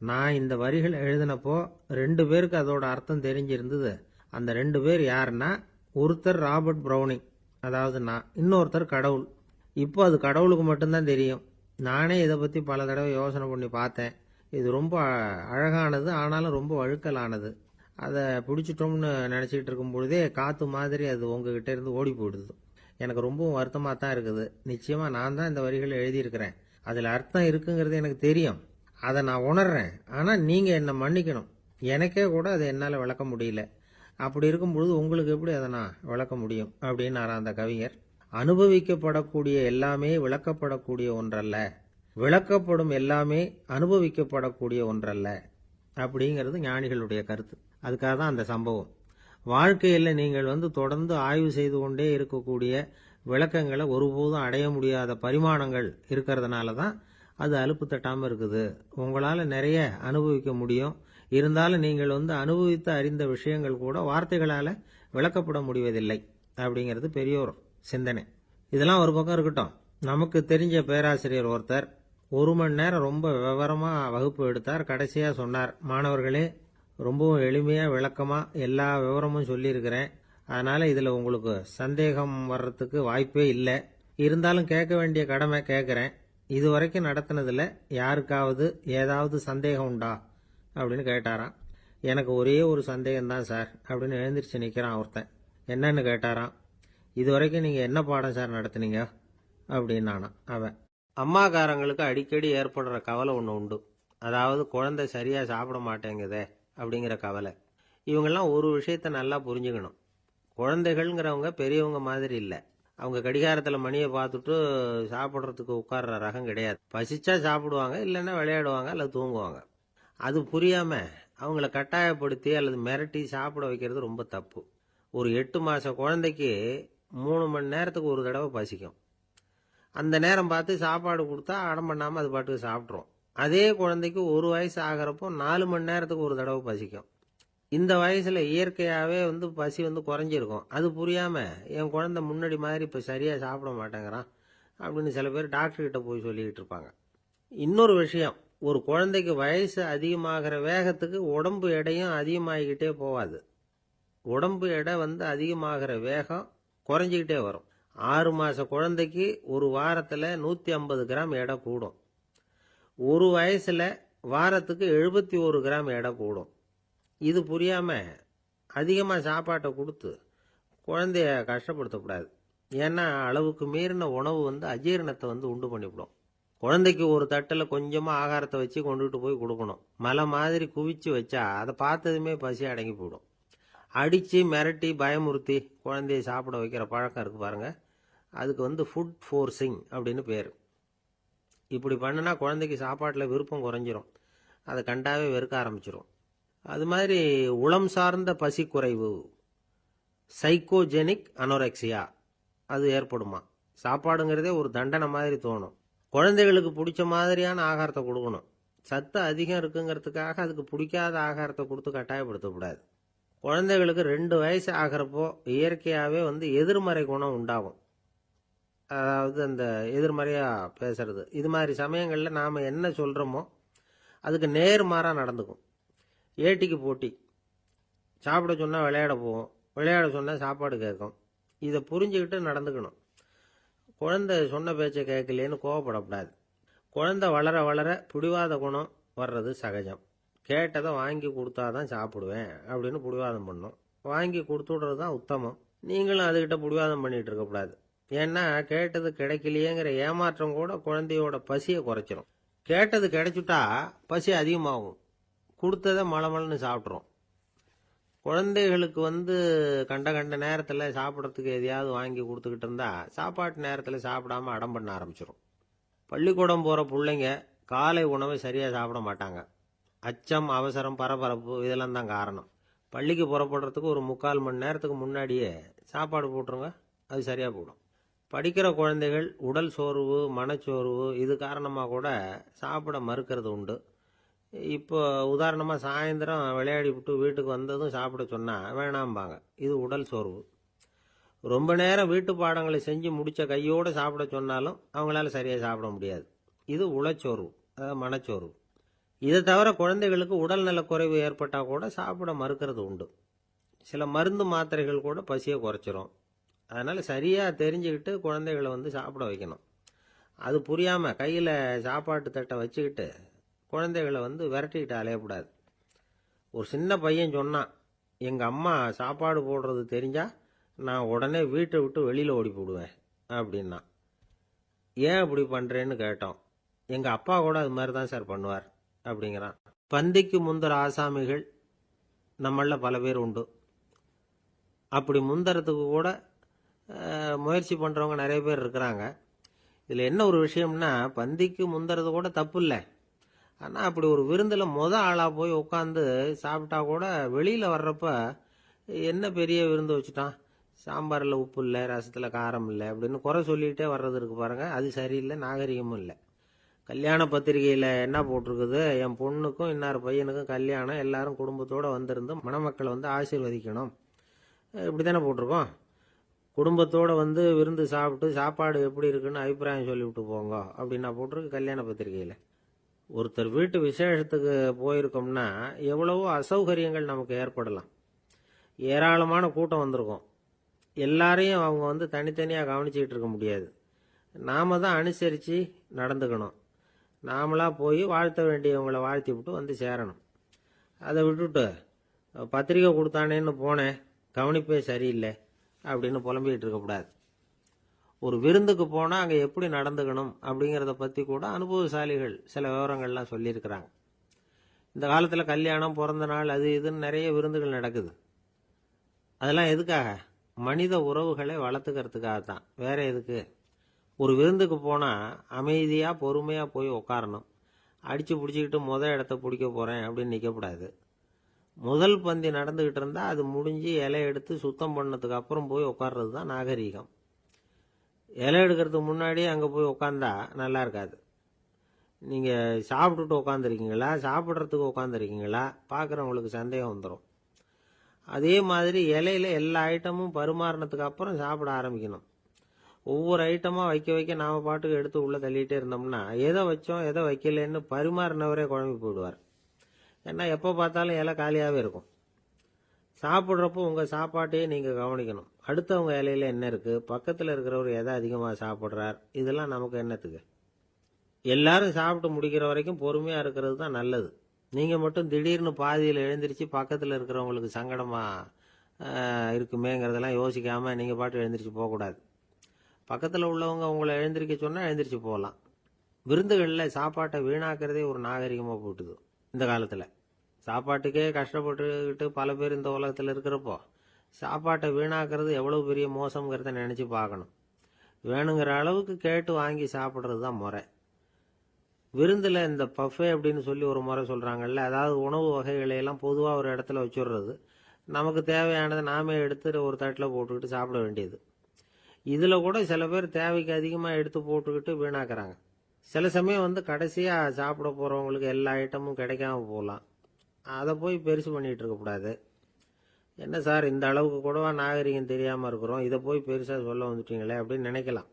நான் இந்த வரிகள் எழுதினப்போ 2 பேருக்கு அதோட அர்த்தம் தெரிஞ்சிருந்தது. அந்த 2 பேர் யாருன்னா, ஒருத்தர் ராபர்ட் பிரௌனிங், அதாவது நான், இன்னொருத்தர் கடவுள். இப்போ அது கடவுளுக்கு மட்டும்தான் தெரியும். நானே இதை பத்தி பல தடவை யோசனை பண்ணி பார்த்தேன். இது ரொம்ப அழகானது, ஆனாலும் ரொம்ப வழுக்கலானது. அதை பிடிச்சிட்டோம்னு நினைச்சிட்டு இருக்கும் பொழுதே காத்து மாதிரி அது உங்ககிட்ட இருந்து ஓடி போயிடுது. எனக்கு ரொம்பவும் வருத்தமா தான் இருக்குது. நிச்சயமா நான் தான் இந்த வரிகளை எழுதியிருக்கிறேன், அதுல அர்த்தம் இருக்குங்கிறது எனக்கு தெரியும், அதை நான் உணர்றேன். ஆனா நீங்க என்னை மன்னிக்கணும், எனக்கே கூட அதை என்னால விளக்க முடியல. அப்படி இருக்கும் பொழுது உங்களுக்கு எப்படி அதை நான் விளக்க முடியும் அப்படின்னு அந்த கவிஞர். அனுபவிக்கப்படக்கூடிய எல்லாமே விளக்கப்படக்கூடிய ஒன்றல்ல, விளக்கப்படும் எல்லாமே அனுபவிக்கப்படக்கூடிய ஒன்றல்ல அப்படிங்கிறது ஞானிகளுடைய கருத்து. அதுக்காக தான் அந்த சம்பவம். வாழ்க்கையில் நீங்கள் தொடர்ந்து ஆய்வு செய்து கொண்டே இருக்கக்கூடிய விளக்கங்களை ஒருபோதும் அடைய முடியாத பரிமாணங்கள் இருக்கிறதுனால தான் அது அலுப்பு தட்டாமல் இருக்குது. உங்களால் நிறைய அனுபவிக்க முடியும், இருந்தாலும் நீங்கள் அனுபவித்து அறிந்த விஷயங்கள் கூட வார்த்தைகளால் விளக்கப்பட முடிவதில்லை அப்படிங்கிறது பெரியோர் சிந்தனை. இதெல்லாம் ஒரு பக்கம் இருக்கட்டும். நமக்கு தெரிஞ்ச பேராசிரியர் ஒருத்தர் 1 மணி நேரம் ரொம்ப விவரமா வகுப்பு எடுத்தார். கடைசியா சொன்னார், மாணவர்களே ரொம்பவும் எளிமையா விளக்கமா எல்லா விவரமும் சொல்லியிருக்கிறேன், அதனால இதுல உங்களுக்கு சந்தேகம் வர்றதுக்கு வாய்ப்பே இல்லை. இருந்தாலும் கேட்க வேண்டிய கடமை கேட்கிறேன். இதுவரைக்கும் நடத்தினதுல யாருக்காவது ஏதாவது சந்தேகம் உண்டா அப்படின்னு கேட்டாராம். எனக்கு ஒரே ஒரு சந்தேகம் தான் சார் அப்படின்னு எழுந்திரிச்சு நிக்கிறான் ஒருத்தன். என்னன்னு கேட்டாராம். இதுவரைக்கும் நீங்க என்ன பாடம் சார் நடத்துனீங்க அப்படின்னானா அவன். அம்மாக்காரங்களுக்கு அடிக்கடி ஏற்படுற கவலை ஒன்று உண்டு. அதாவது குழந்தை சரியா சாப்பிட மாட்டேங்குதே அப்படிங்கிற கவலை. இவங்கெல்லாம் ஒரு விஷயத்த நல்லா புரிஞ்சுக்கணும். குழந்தைகள்ங்கிறவங்க பெரியவங்க மாதிரி இல்லை. அவங்க கடிகாரத்தில் மணியை பார்த்துட்டு சாப்பிட்றதுக்கு உட்கார்ற ரகம் கிடையாது. பசிச்சா சாப்பிடுவாங்க, இல்லைன்னா விளையாடுவாங்க அல்லது தூங்குவாங்க. அது புரியாம அவங்கள கட்டாயப்படுத்தி அல்லது மிரட்டி சாப்பிட வைக்கிறது ரொம்ப தப்பு. ஒரு 8 மாச குழந்தைக்கு 3 மணி நேரத்துக்கு ஒரு தடவை பசிக்கும். அந்த நேரம் பார்த்து சாப்பாடு கொடுத்தா அடம் பண்ணாமல் அது பாட்டுக்கு சாப்பிட்றோம். அதே குழந்தைக்கு 1 வயசு ஆகிறப்போ 4 மணி நேரத்துக்கு ஒரு தடவை பசிக்கும். இந்த வயசுல இயற்கையாவே பசி குறைஞ்சிருக்கும். அது புரியாம என் குழந்தை முன்னாடி மாதிரி இப்ப சரியா சாப்பிட மாட்டேங்கிறான் அப்படின்னு சில பேர் டாக்டர் கிட்ட போய் சொல்லிக்கிட்டு இருப்பாங்க. இன்னொரு விஷயம், ஒரு குழந்தைக்கு வயசு அதிகமாகிற வேகத்துக்கு உடம்பு எடையும் அதிகமாகிக்கிட்டே போவாது. உடம்பு எடை அதிகமாகிற வேகம் குறைஞ்சிக்கிட்டே வரும். 6 மாச குழந்தைக்கு ஒரு வாரத்துல 150 கிராம் எடை கூடும். ஒரு வயசுல வாரத்துக்கு 71 கிராம் எடை கூடும். இது புரியாம அதிகமா சாப்பாட்டை கொடுத்து குழந்தைய கஷ்டப்படுத்தக்கூடாது. ஏன்னா அளவுக்கு மீறின உணவு அஜீரணத்தை உண்டு பண்ணிவிடும். குழந்தைக்கு ஒரு தட்டுல கொஞ்சமா ஆகாரத்தை வச்சு கொண்டுட்டு போய் கொடுக்கணும். மலை மாதிரி குவிச்சு வச்சா அதை பார்த்ததுமே பசி அடங்கி போயிடும். அடிச்சு மிரட்டி பயமுறுத்தி குழந்தைய சாப்பிட வைக்கிற பழக்கம் இருக்கு பாருங்க, அதுக்கு ஃபுட் ஃபோர்சிங் அப்படின்னு பேரு. இப்படி பண்ணுனா குழந்தைக்கு சாப்பாட்டுல விருப்பம் குறைஞ்சிரும். அதை கண்டாவே வெறுக்க ஆரம்பிச்சிரும். அது மாதிரி உளம் சார்ந்த பசி குறைவு, சைக்கோஜெனிக் அனோரெக்சியா, அது ஏற்படுமா. சாப்பாடுங்கிறதே ஒரு தண்டனை மாதிரி தோணும். குழந்தைகளுக்கு பிடிச்ச மாதிரியான ஆகாரத்தை கொடுக்கணும். சத்து அதிகம் இருக்குங்கிறதுக்காக அதுக்கு பிடிக்காத ஆகாரத்தை கொடுத்து கட்டாயப்படுத்தக்கூடாது. குழந்தைகளுக்கு 2 வயசு ஆகிறப்போ இயற்கையாகவே எதிர்மறை குணம் உண்டாகும். அதாவது அந்த எதிர்மறையா பேசுறது. இது மாதிரி சமயங்களில் நாம் என்ன சொல்கிறோமோ அதுக்கு நேர்மாறாக நடந்துக்கும். ஏட்டிக்கு போட்டி. சாப்பிட சொன்னால் விளையாட போவோம், விளையாட சொன்னால் சாப்பாடு கேட்கும். இதை புரிஞ்சுக்கிட்டு நடந்துக்கணும். குழந்தை சொன்ன பேச்சை கேட்கலேன்னு கோவப்படக்கூடாது. குழந்தை வளர வளர பிடிவாத குணம் வர்றது சகஜம். கேட்டதை வாங்கி கொடுத்தாதான் சாப்பிடுவேன் அப்படின்னு பிடிவாதம் பண்ணும். வாங்கி கொடுத்துடுறது தான் உத்தமம். நீங்களும் அதுகிட்ட பிடிவாதம் பண்ணிட்டு இருக்கக்கூடாது. ஏன்னா கேட்டது கிடைக்கலையேங்கிற ஏமாற்றம் கூட குழந்தையோட பசியை குறைச்சிரும். கேட்டது கிடைச்சுட்டா பசி அதிகமாகும். கொடுத்ததை மலமலன்னு சாப்பிட்றோம். குழந்தைகளுக்கு கண்ட கண்ட நேரத்தில் சாப்பிட்றதுக்கு எதையாவது வாங்கி கொடுத்துக்கிட்டு இருந்தா சாப்பாட்டு நேரத்தில் சாப்பிடாம அடம் பண்ண ஆரம்பிச்சிடும். பள்ளிக்கூடம் போகிற பிள்ளைங்க காலை உணவை சரியாக சாப்பிட மாட்டாங்க. அச்சம், அவசரம், பரபரப்பு இதெல்லாம் தான் காரணம். பள்ளிக்கு புறப்படுறதுக்கு ஒரு 3/4 மணி நேரத்துக்கு முன்னாடியே சாப்பாடு போட்டுருங்க, அது சரியாக போடும். படிக்கிற குழந்தைகள் உடல் சோர்வு, மனச்சோர்வு இது காரணமாக கூட சாப்பிட மறுக்கிறது உண்டு. இப்போ உதாரணமாக சாயந்தரம் விளையாடி விட்டு வீட்டுக்கு வந்ததும் சாப்பிட சொன்னால் வேணாம்பாங்க. இது உடல் சோர்வு. ரொம்ப நேரம் வீட்டு பாடங்களை செஞ்சு முடித்த கையோடு சாப்பிட சொன்னாலும் அவங்களால சரியாக சாப்பிட முடியாது. இது உளச்சோர்வு, அதாவது மனச்சோர்வு. இதை தவிர குழந்தைகளுக்கு உடல் நலக்குறைவு ஏற்பட்டால் கூட சாப்பிட மறுக்கிறது உண்டு. சில மருந்து மாத்திரைகள் கூட பசியை குறைச்சிரும். அதனால் சரியாக தெரிஞ்சுக்கிட்டு குழந்தைகளை சாப்பிட வைக்கணும். அது புரியாமல் கையில் சாப்பாட்டு தட்டை வச்சுக்கிட்டு குழந்தைகளை விரட்டிக்கிட்டு அலையக்கூடாது. ஒரு சின்ன பையன் சொன்னான், எங்கள் அம்மா சாப்பாடு போடுறது தெரிஞ்சா நான் உடனே வீட்டை விட்டு வெளியில் ஓடி போடுவேன் அப்படின்னா. ஏன் அப்படி பண்ணுறேன்னு கேட்டோம். எங்கள் அப்பா கூட அது மாதிரி தான் சார் பண்ணுவார் அப்படிங்கிறான். பந்திக்கு முந்தர ஆசாமிகள் நம்மள பல பேர் உண்டு. அப்படி முந்தறதுக்கு கூட முயற்சி பண்ணுறவங்க நிறைய பேர் இருக்கிறாங்க. இதில் என்ன ஒரு விஷயம்னா, பந்திக்கு முந்தறது கூட தப்பு இல்லை. ஆனால் அப்படி ஒரு விருந்தில் ஆளாக போய் உட்காந்து சாப்பிட்டா கூட வெளியில் வர்றப்ப என்ன பெரிய விருந்து வச்சுட்டான், சாம்பாரில் உப்பு இல்லை, ரசத்தில் காரம் இல்லை அப்படின்னு குறை சொல்லிகிட்டே வர்றது இருக்கு பாருங்க, அது சரியில்லை, நாகரிகமும் இல்லை. கல்யாண பத்திரிகையில் என்ன போட்டிருக்குது, என் பொண்ணுக்கும் இன்னார் பையனுக்கும் கல்யாணம், எல்லாரும் குடும்பத்தோடு வந்திருந்து மணமக்களை ஆசீர்வதிக்கணும், இப்படி தானே போட்டிருக்கோம். குடும்பத்தோடு விருந்து சாப்பிட்டு சாப்பாடு எப்படி இருக்குன்னு அபிப்பிராயம் சொல்லிவிட்டு போங்க அப்படின்னா போட்டிருக்கு கல்யாண பத்திரிகையில். ஒருத்தர் வீட்டு விசேஷத்துக்கு போயிருக்கோம்னா எவ்வளவோ அசௌகரியங்கள் நமக்கு ஏற்படலாம். ஏராளமான கூட்டம் வந்திருக்கும். எல்லாரையும் அவங்க தனித்தனியாக கவனிச்சிக்கிட்டு இருக்க முடியாது. நாம தான் அனுசரித்து நடந்துக்கணும். நாமளாக போய் வாழ்த்த வேண்டியவங்களை வாழ்த்தி விட்டு சேரணும். அதை விட்டுட்டு பத்திரிக்கை கொடுத்தானேன்னு போனேன், கவனிப்பே சரியில்லை அப்படின்னு புலம்பிக்கிட்டு இருக்கக்கூடாது. ஒரு விருந்துக்கு போனால் அங்கே எப்படி நடந்துக்கணும் அப்படிங்கிறத பற்றி கூட அனுபவசாலிகள் சில விவரங்கள்லாம் சொல்லியிருக்கிறாங்க. இந்த காலத்தில் கல்யாணம், பிறந்த நாள், அது இதுன்னு நிறைய விருந்துகள் நடக்குது. அதெல்லாம் எதுக்காக? மனித உறவுகளை வளர்த்துக்கிறதுக்காக தான், வேற எதுக்கு? ஒரு விருந்துக்கு போனால் அமைதியாக பொறுமையாக போய் உட்காரணும். அடித்து பிடிச்சிக்கிட்டு இடத்த பிடிக்க போகிறேன் அப்படின்னு நிற்கக்கூடாது. முதல் பந்தி நடந்துக்கிட்டு இருந்தால் அது முடிஞ்சு இலை எடுத்து சுத்தம் பண்ணதுக்கு அப்புறம் போய் உட்கார்றது தான் நாகரீகம். இலை எடுக்கிறதுக்கு முன்னாடி அங்கே போய் உட்காந்தா நல்லா இருக்காது. நீங்கள் சாப்பிட்டுட்டு உட்காந்துருக்கீங்களா, சாப்பிட்றதுக்கு உட்காந்துருக்கீங்களா, பார்க்குறவங்களுக்கு சந்தேகம் வந்துடும். அதே மாதிரி இலையில எல்லா ஐட்டமும் பரிமாறினதுக்கு அப்புறம் சாப்பிட ஆரம்பிக்கணும். ஒவ்வொரு ஐட்டமா வைக்க வைக்க நாம பாட்டுக்கு எடுத்து உள்ள தள்ளிட்டே இருந்தோம்னா எதை வச்சோம் எதை வைக்கலன்னு பரிமாறினவரே குழம்பி போயிடுவார். ஏன்னா எப்போ பார்த்தாலும் இலை காலியாகவே இருக்கும். சாப்பிட்றப்போ உங்கள் சாப்பாட்டையே நீங்கள் கவனிக்கணும். அடுத்தவங்க இலையில என்ன இருக்குது, பக்கத்தில் இருக்கிறவர் எதை அதிகமாக சாப்பிட்றார், இதெல்லாம் நமக்கு என்னத்துக்கு? எல்லாரும் சாப்பிட்டு முடிக்கிற வரைக்கும் பொறுமையாக இருக்கிறது தான் நல்லது. நீங்கள் மட்டும் திடீர்னு பாதியில் எழுந்திரிச்சு பக்கத்தில் இருக்கிறவங்களுக்கு சங்கடமாக இருக்குமேங்கிறதெல்லாம் யோசிக்காமல் நீங்கள் பாட்டு எழுந்திரிச்சு போகக்கூடாது. பக்கத்தில் உள்ளவங்க உங்களை எழுந்திரிக்க சொன்னால் எழுந்திரிச்சு போகலாம். விருந்துகளில் சாப்பாட்டை வீணாக்கிறதே ஒரு நாகரிகமாக போட்டுது இந்த காலத்தில். சாப்பாட்டுக்கே கஷ்டப்பட்டுக்கிட்டு பல பேர் இந்த உலகத்தில் இருக்கிறப்போ சாப்பாட்டை வீணாக்கிறது எவ்வளோ பெரிய மோசங்கிறத நினச்சி பார்க்கணும். வேணுங்கிற அளவுக்கு கேட்டு வாங்கி சாப்பிட்றது தான் முறை. விருந்தில் இந்த பஃபே அப்படின்னு சொல்லி ஒரு முறை சொல்கிறாங்கல்ல, அதாவது உணவு வகைகளையெல்லாம் பொதுவாக ஒரு இடத்துல வச்சுடுறது, நமக்கு தேவையானதை நாமே எடுத்து ஒரு தட்டில் போட்டுக்கிட்டு சாப்பிட வேண்டியது. இதில் கூட சில பேர் தேவைக்கு அதிகமாக எடுத்து போட்டுக்கிட்டு வீணாக்குறாங்க. சில சமயம் கடைசியாக சாப்பிட போகிறவங்களுக்கு எல்லா ஐட்டமும் கிடைக்காம போகலாம். அதை போய் பெருசு பண்ணிகிட்டு இருக்கக்கூடாது. என்ன சார் இந்த அளவுக்கு கூடவா நாகரிகம் தெரியாமல் இருக்கிறோம், இதை போய் பெருசாக சொல்ல வந்துட்டீங்களே அப்படின்னு நினைக்கலாம்.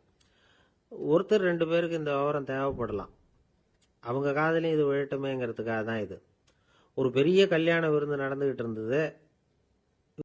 ஒருத்தர் 2 பேருக்கு இந்த விவரம் தேவைப்படலாம். அவங்க காதலையும் இது விழட்டுமேங்கிறதுக்காக தான் இது. ஒரு பெரிய கல்யாண விருந்து நடந்துகிட்டு இருந்தது.